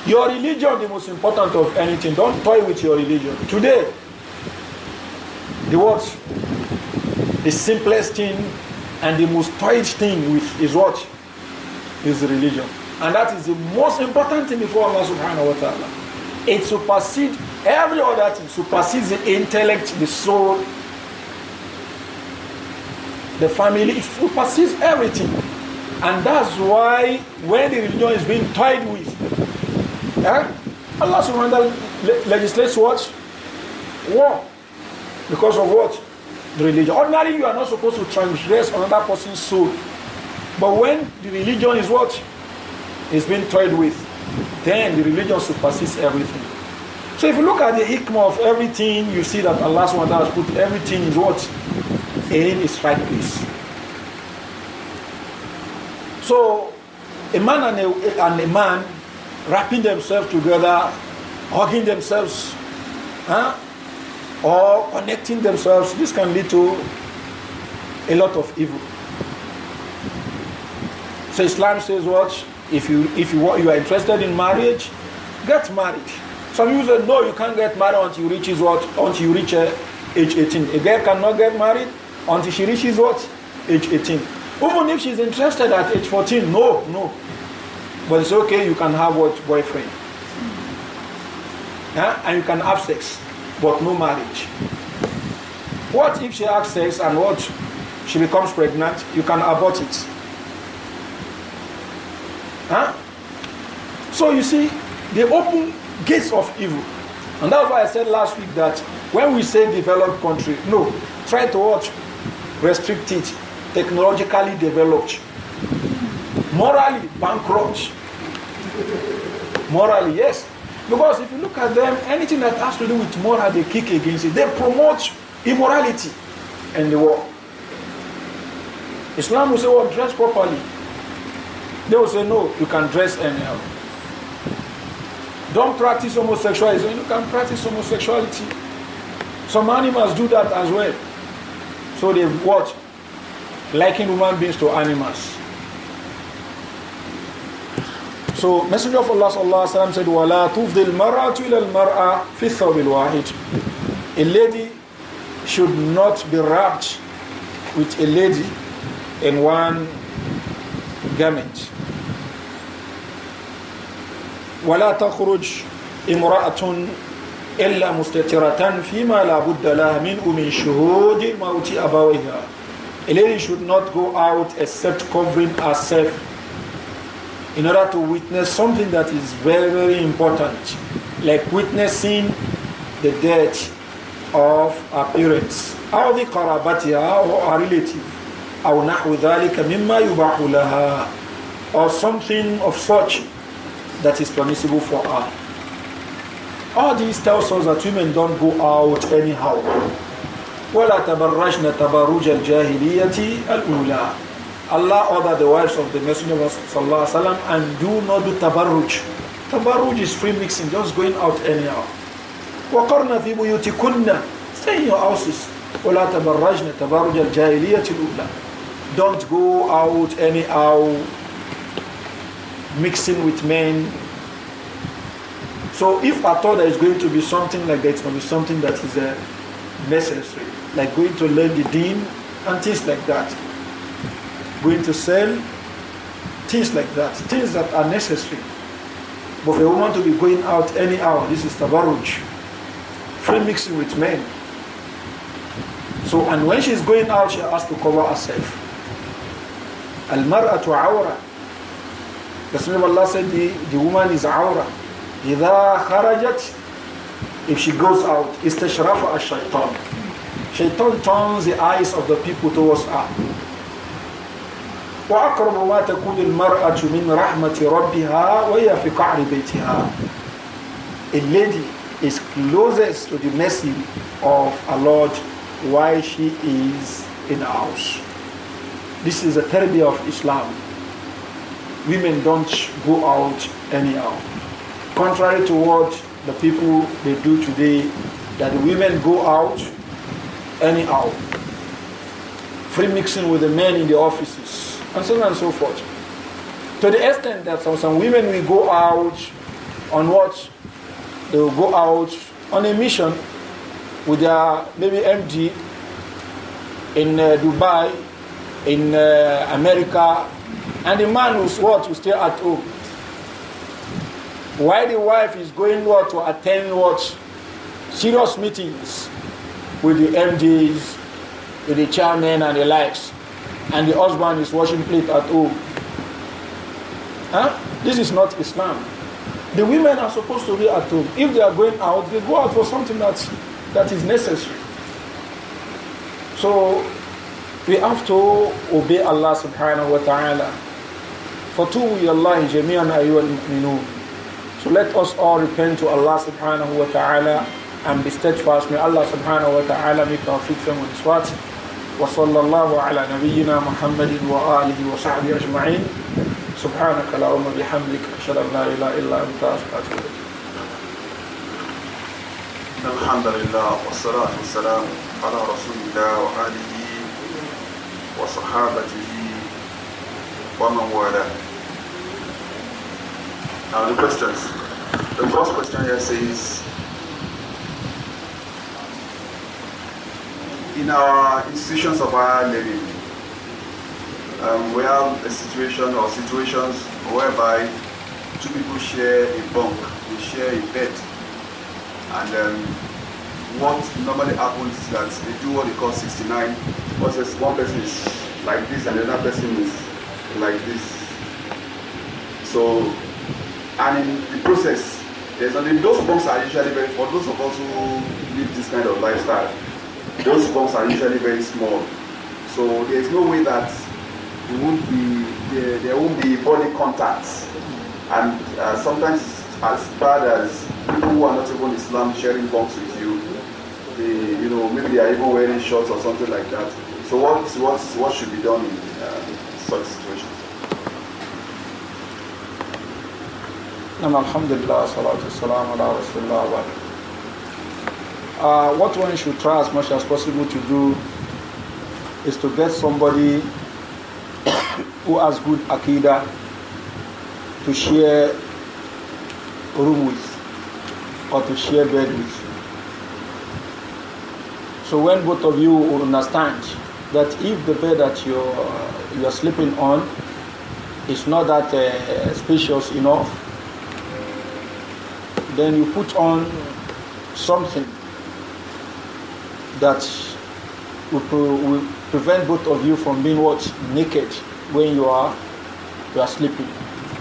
Your religion, the most important of anything. Don't toy with your religion. Today, the what? The simplest thing and the most toyed thing with is what? Is religion. And that is the most important thing before Allah subhanahu wa ta'ala. It supersedes every other thing, supersedes the intellect, the soul, the family, it supersedes everything. And that's why when the religion is being toyed with, Allah subhanahu wa ta'ala legislates what? War. Because of what? The religion. Ordinarily, you are not supposed to transgress another person's soul. But when the religion is what? Is being toyed with, then the religion supersedes everything. So if you look at the hikmah of everything, you see that Allah subhanahu wa ta'ala has put everything in what? In its right place. So a man and a man wrapping themselves together, hugging themselves, or connecting themselves, this can lead to a lot of evil. So Islam says what? If you are interested in marriage, get married. Some people say no, you can't get married until you reach what? Until you reach age 18. A girl cannot get married until she reaches what? Age 18. Even if she's interested at age 14, no. But it's okay, you can have what? Boyfriend. And you can have sex, but no marriage. What if she has sex and what? She becomes pregnant, you can abort it. So you see, they open gates of evil. And that's why I said last week that when we say developed country, no, try to watch, restrict it, technologically developed, morally bankrupt. Morally, yes. Because if you look at them, anything that has to do with moral, they kick against it. They promote immorality in the world. Islam will say, well, dress properly. They will say, no, you can dress anyhow. Don't practice homosexuality. You can practice homosexuality. Some animals do that as well. So they what? Liken human beings to animals. So Messenger of Allah sallallahu alaihi wasallam said, "Wala tufdil mar'atu ila al-mar'a fi thawb al-wahid." A lady should not be wrapped with a lady in one garment. ولا تخرج امرأة إلا مستترة فيما لا بد لها منه من شهود موت أبويها. A lady should not go out except covering herself in order to witness something that is very, very important, like witnessing the death of her parents, أو ذي قرابتها or her relative, أو نحو ذلك مما يباح لها, or something of such that is permissible for her. All these tells us that women don't go out anyhow. وَلَا تَبَرَّجْنَ تَبَرُّجَ الْجَاهِلِيَّةِ الْأُولَى. Allah ordered the wives of the Messenger of Allah sallallahu alaihi wasallam and do not do tabarruj. Tabarruj is free mixing, just going out anyhow. وَقَرْنَ فِي بُيُوتِكُنَّ. Stay in your houses. وَلَا تَبَرَّجْنَ تَبَرُّجَ الْجَاهِلِيَّةِ الْأُولَى. Don't go out anyhow, mixing with men. So if at all there is going to be something like that, it's going to be something that is necessary, like going to learn the deen and things like that, going to sell, things like that, things that are necessary. But for a woman to be going out anyhow, this is tabarruj, free mixing with men. So, and when she's going out, she has to cover herself. Al-mar'atu awra. The Messenger of Allah said the woman is awra. إِذَا خَرَجَتْ. If she goes out, istashrafa ash-shaytan. Shaitan turns the eyes of the people towards her. وَأَقْرَبُ مَا تَكُونُ الْمَرْأَةُ مِنْ رَحْمَةِ رَبِّهَا وَهِيَ فِي قَعْرِ بَيْتِهَا. A lady is closest to the mercy of our Lord while she is in the house. This is the tarbiyah of Islam. women don't go out anyhow. Contrary to what the people they do today, that the women go out anyhow, free mixing with the men in the offices, and so on and so forth. To the extent that some women will go out on what? They will go out on a mission with their maybe MD in Dubai, in America, and the man who's what? Will stay at home. While the wife is going what? To attend what? Serious meetings with the MDs, with the chairman and the likes, and the husband is washing plate at home. Huh? This is not Islam. The women are supposed to be at home. If they are going out, they go out for something that is necessary. So we have to obey Allah subhanahu wa ta'ala. فَتُوبُوا إِلَى اللَّهِ جَمِيعًا أَيُّهَا الْمُؤْمِنُونَ. So let us all repent to Allah subhanahu wa ta'ala and be steadfast. May Allah subhanahu wa ta'ala make our feet firm with His words. وصلى الله على نبينا محمد وآله وصحبه أجمعين. سبحانك اللهم وبحمدك أشهد أن لا إله إلا أنت أستغفرك. الحمد لله والصلاة والسلام على رسول الله وآله وصحابته ومن والاه. Now the questions. The first question here says, in our institutions of higher learning, we have a situation or situations whereby two people share a bunk, they share a bed, and what normally happens is that they do what they call 69, versus one person is like this and another person is like this. So, and in the process, those bunks are usually very, for those of us who live this kind of lifestyle, those bunks are usually very small. So there is no way that there won't be body contacts, and sometimes as bad as people who are not even Islam sharing bunks with you, maybe they are even wearing shorts or something like that. So what should be done in such situations? Alhamdulillah, salatu salam ala rasulullah. What one should try as much as possible to do is to get somebody who has good akida to share room with or to share bed with. So when both of you will understand that if the bed that you're sleeping on is not that spacious enough, then you put on something that will prevent both of you from being naked when you are sleeping.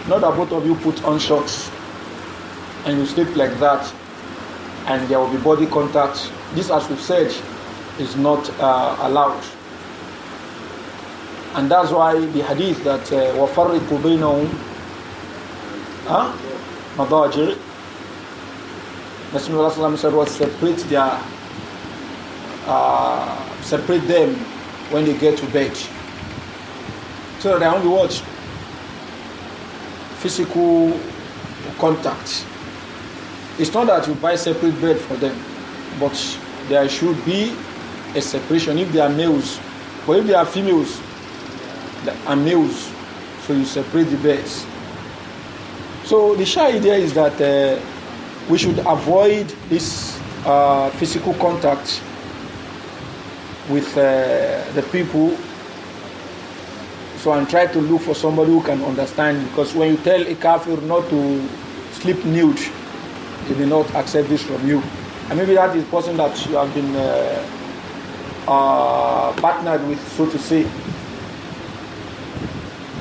Not that both of you put on shorts and you sleep like that and there will be body contact. This, as we've said, is not allowed. And that's why the hadith that وَفَرِّقُوا بَيْنَهُمْ مَضَاجِرِ, Rasulullah said was separate them when they get to bed, so that there won't be what? Physical contact. It's not that you buy separate bed for them, but there should be a separation if they are males. But if they are females and males, so you separate the beds. So the shy idea is that we should avoid this physical contact with the people. So and try to look for somebody who can understand, because when you tell a kafir not to sleep nude, he will not accept this from you. And maybe that is the person that you have been partnered with, so to say.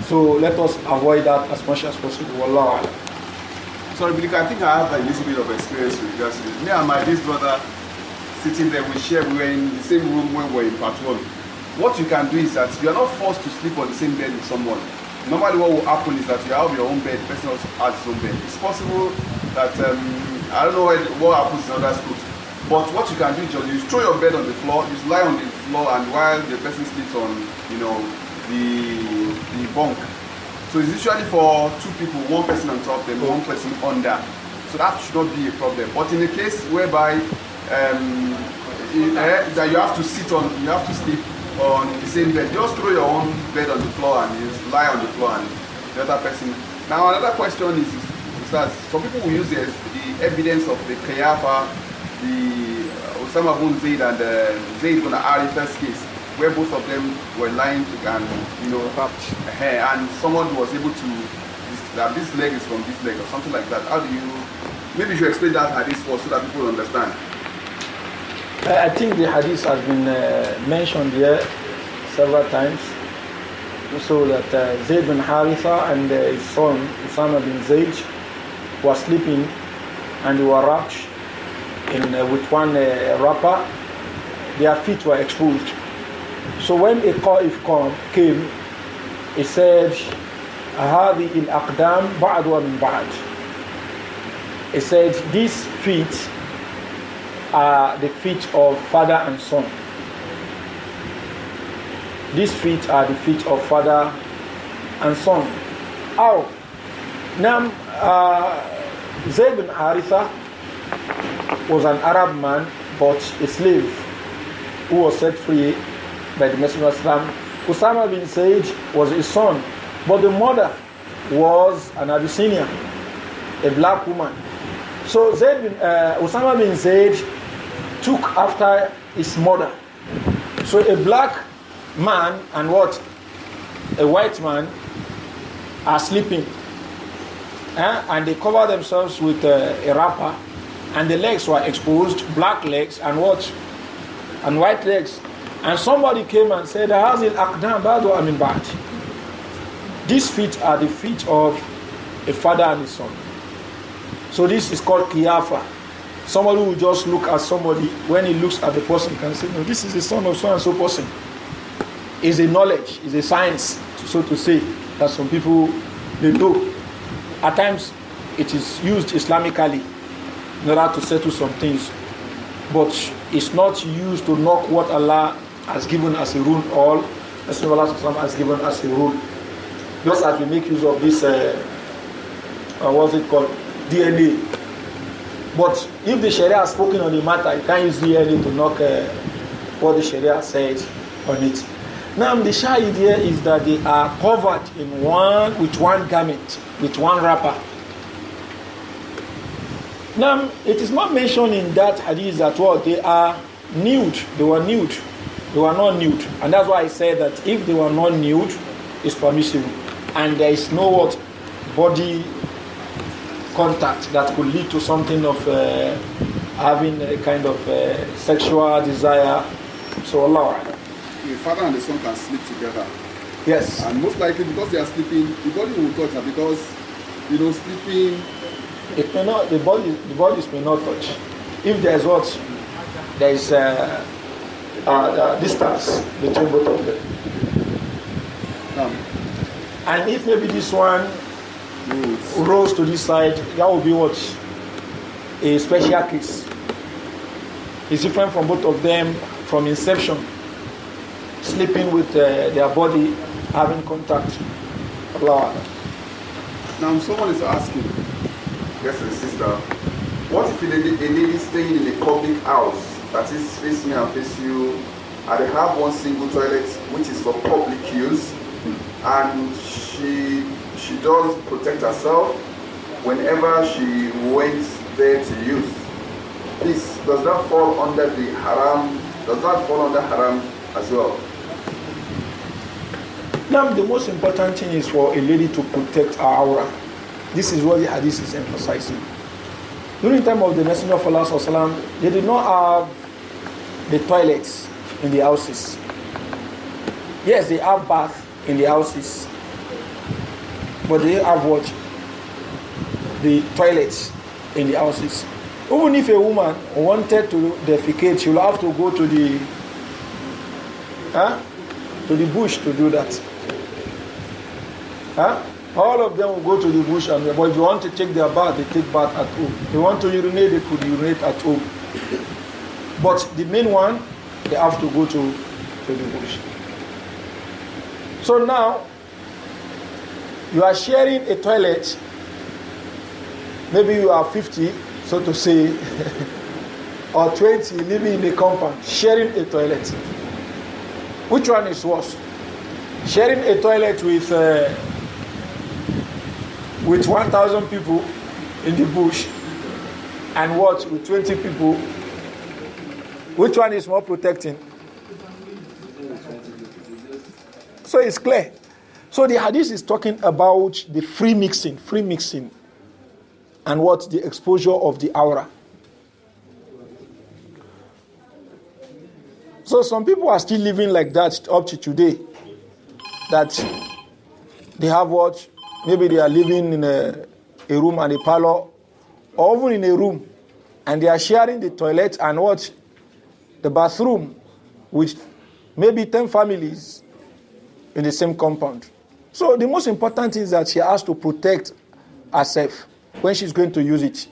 So let us avoid that as much as possible. Wallahu a'lam. Sorry, but I think I have a little bit of experience with regards to this. Me and my this brother sitting there, we were in the same room when we were in part 1. What you can do is that you are not forced to sleep on the same bed with someone. Normally what will happen is that you have your own bed, the person also has his own bed. It's possible that, I don't know what happens in other schools, but what you can do is you throw your bed on the floor, you lie on the floor, and while the person sleeps on, the bunk, So it's usually for two people, one person on top, then one person under. So that should not be a problem. But in a case whereby that you have to sleep on the same bed, just throw your own bed on the floor and you just lie on the floor and the other person. Now another question is that some people will use the evidence of the Qiyafa, the Osama bin Zaid and Zaid bin Haritha's case, where both of them were lying and and someone was able to that this leg is from this leg or something like that. How do you? Maybe you should explain that hadith for so that people understand. I think the hadith has been mentioned here several times. So that Zayd bin Haritha and his son Usama bin Zayd were sleeping and they were wrapped with one wrapper. Their feet were exposed. So when a Qa'if came, he said, هذه الأقدام بعضها من بعض. He said, these feet are the feet of father and son. These feet are the feet of father and son. How? Now, Zayd bin Haritha was an Arab man, but a slave who was set free by the Messenger of Islam. Usama bin Zayd was his son, but the mother was an Abyssinian, a black woman. So Usama bin Zayd took after his mother. So a black man and a white man are sleeping, and they cover themselves with a wrapper, and the legs were exposed, black legs and white legs. And somebody came and said, these feet are the feet of a father and a son. So this is called Qiyafa. Somebody will just look at somebody, when he looks at the person, can say, no, this is the son of so and so person. It's a knowledge, it's a science, so to say, that some people, they do. At times, it is used Islamically in order to settle some things. But it's not used to knock what Allah has given as a rule, or as Allah has given as a rule. Just as we make use of this, what's it called? DNA. But if the Sharia has spoken on the matter, you can't use DNA to knock what the Sharia says on it. Now the shahid here is that they are covered with one garment, with one wrapper. Now it is not mentioned in that hadith that they are nude. They were nude. They were not nude. And that's why I said that if they were not nude, it's permissible. And there is no body contact that could lead to something of having a kind of sexual desire. So Allah. The father and the son can sleep together. Yes. And most likely because they are sleeping, the body will touch her because sleeping. It may not. The bodies may not touch. If there is there is distance between both of them. And if maybe this one rose to this side, that will be a special case. It's different from both of them from inception, sleeping with their body, having contact. Allah. Now someone is asking, yes, sister, what if a lady staying in a public house, that is face me and face you, and they have one single toilet which is for public use, and she does protect herself whenever she went there to use. This, does that fall under the haram? Does that fall under haram as well? Now the most important thing is for a lady to protect her aura. This is what the hadith is emphasizing. During the time of the Messenger of Allah, they did not have the toilets in the houses. Yes, they have baths in the houses, but they have the toilets in the houses. Even if a woman wanted to defecate, she will have to go to the bush to do that. All of them will go to the bush, but if you want to take their bath, they take bath at home. If you want to urinate, they could urinate at home. But the main one, they have to go to the bush. So now, You are sharing a toilet. Maybe you are 50, so to say, or 20 living in a compound, sharing a toilet. Which one is worse? Sharing a toilet with 1,000 people in the bush, and what with 20 people? Which one is more protecting? So it's clear. So the hadith is talking about the free mixing, and what the exposure of the aura. So some people are still living like that up to today. That they have what? Maybe they are living in a room and a parlor, or even in a room, and they are sharing the toilet and what? The bathroom with maybe 10 families in the same compound. So the most important thing is that she has to protect herself when she's going to use it.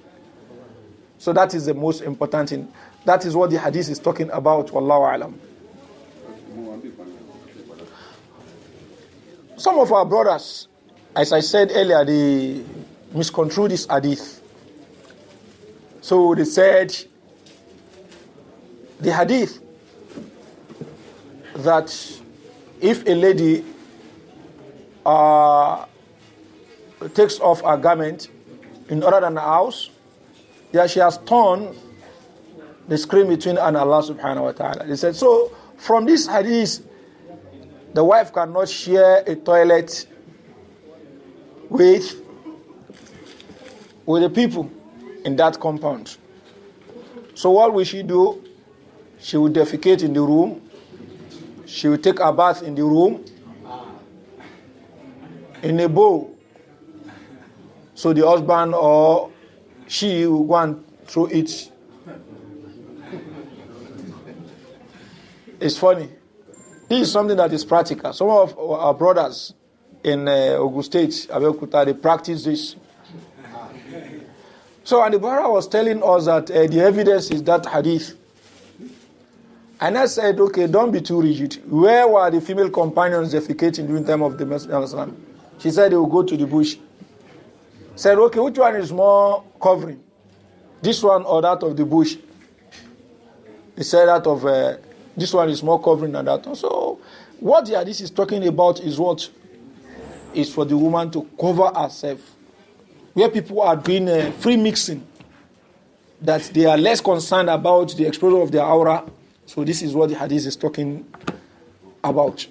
So that is the most important thing. That is what the hadith is talking about. Wallahu alam. Some of our brothers, as I said earlier, they misconstrued this hadith. So they said the hadith that if a lady takes off her garment in other than the house, she has torn the screen between her and Allah subhanahu wa ta'ala. They said, so from this hadith, the wife cannot share a toilet with the people in that compound. So what will she do? She will defecate in the room. She will take a bath in the room in a bowl. So the husband or she will go and throw it. It's funny. This is something that is practical. Some of our brothers in Ogun State, Abeokuta, they practice this. So, and the brother was telling us that the evidence is that hadith. And I said, okay, don't be too rigid. Where were the female companions defecating during the time of the Messenger? She said they will go to the bush. Said, okay, which one is more covering? This one or that of the bush? He said that of this one is more covering than that one. So what the hadith is talking about is what? Is for the woman to cover herself. Where people are doing free mixing, that they are less concerned about the exposure of their aura. So this is what the hadith is talking about.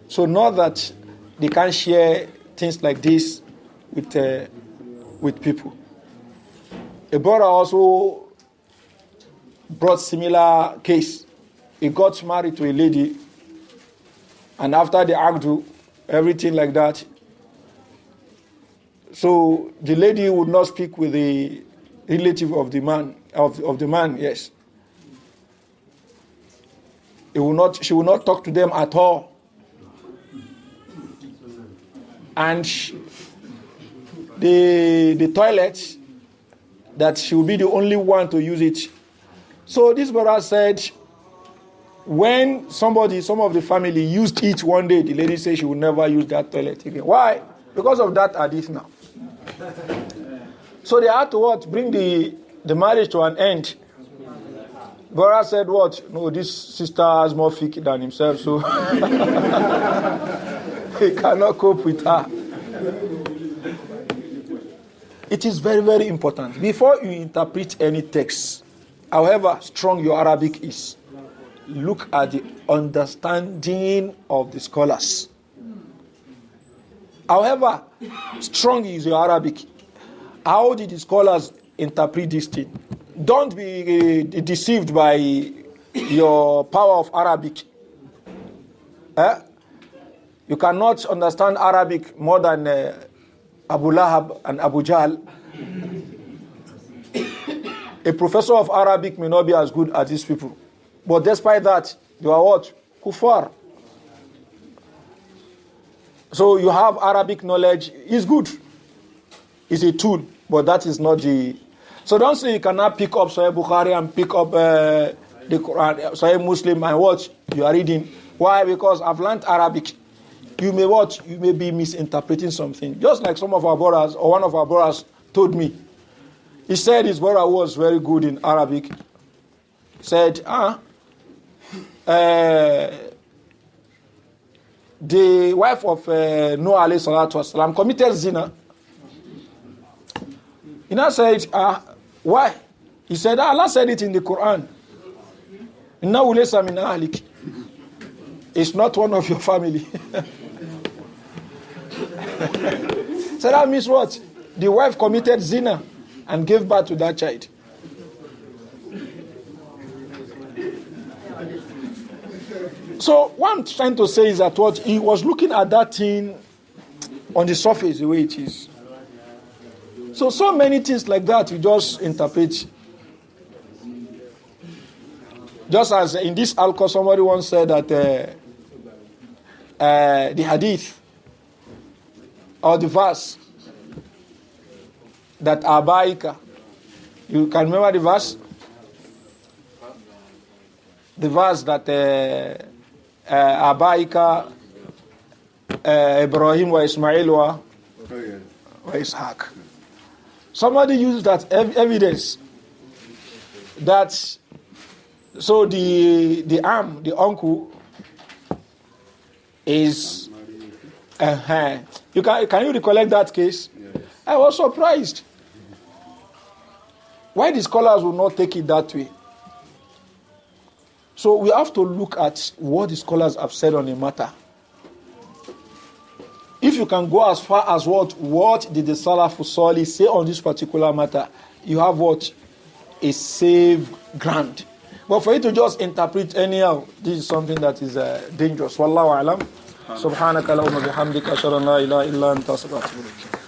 So not that they can't share things like this with people. A brother also brought similar case. He got married to a lady, and after the argue, everything like that. So the lady would not speak with the relative of the man, of the man, yes. She will not talk to them at all. And the toilet, that she will be the only one to use it. So this brother said, when some of the family used it one day, the lady said she will never use that toilet again. Why? Because of that hadith now. So they had to what? Bring the marriage to an end. Brother said what? No, this sister has more fiqh than himself, so he cannot cope with her. It is very, very important. Before you interpret any text, however strong your Arabic is, look at the understanding of the scholars. However strong is your Arabic, how did the scholars interpret this thing? Don't be deceived by your power of Arabic. You cannot understand Arabic more than Abu Lahab and Abu Jahl. A professor of Arabic may not be as good as these people. But despite that, you are what? Kuffar. So you have Arabic knowledge. It's good. It's a tool. But that is not the... So don't say you cannot pick up Sahih Bukhari and pick up the Quran, Sahih Muslim and what you are reading. Why? Because I've learned Arabic. you may what? You may be misinterpreting something. Just like some of our brothers, or one of our brothers told me. He said his brother was very good in Arabic. Said, the wife of Noah alayhi salatu wasalam committed zina. He now said, why? He said, Allah said it in the Quran. Innahu laysa min ahlik. It's not one of your family. So that means what? The wife committed zina and gave birth to that child. So what I'm trying to say is that what he was looking at that thing on the surface the way it is. So many things like that you just interpret. Just as in this alcohol, somebody once said that the hadith or the verse that Abaika, you can remember the verse? The verse that Abaika, Ibrahim wa Ismail wa Ishaq. Somebody used that evidence that so the arm, the uncle is can you recollect that case? Yes. I was surprised. Why the scholars will not take it that way? So we have to look at what the scholars have said on the matter. If you can go as far as what did the Salafus Salih say on this particular matter, you have what? A safe ground. But for you to just interpret anyhow, this is something that is dangerous. Wallahu alam. Subhanaka Allahumma bihamdika ashhadu an la ilaha illa anta astaghfiruka wa atubu ilaik.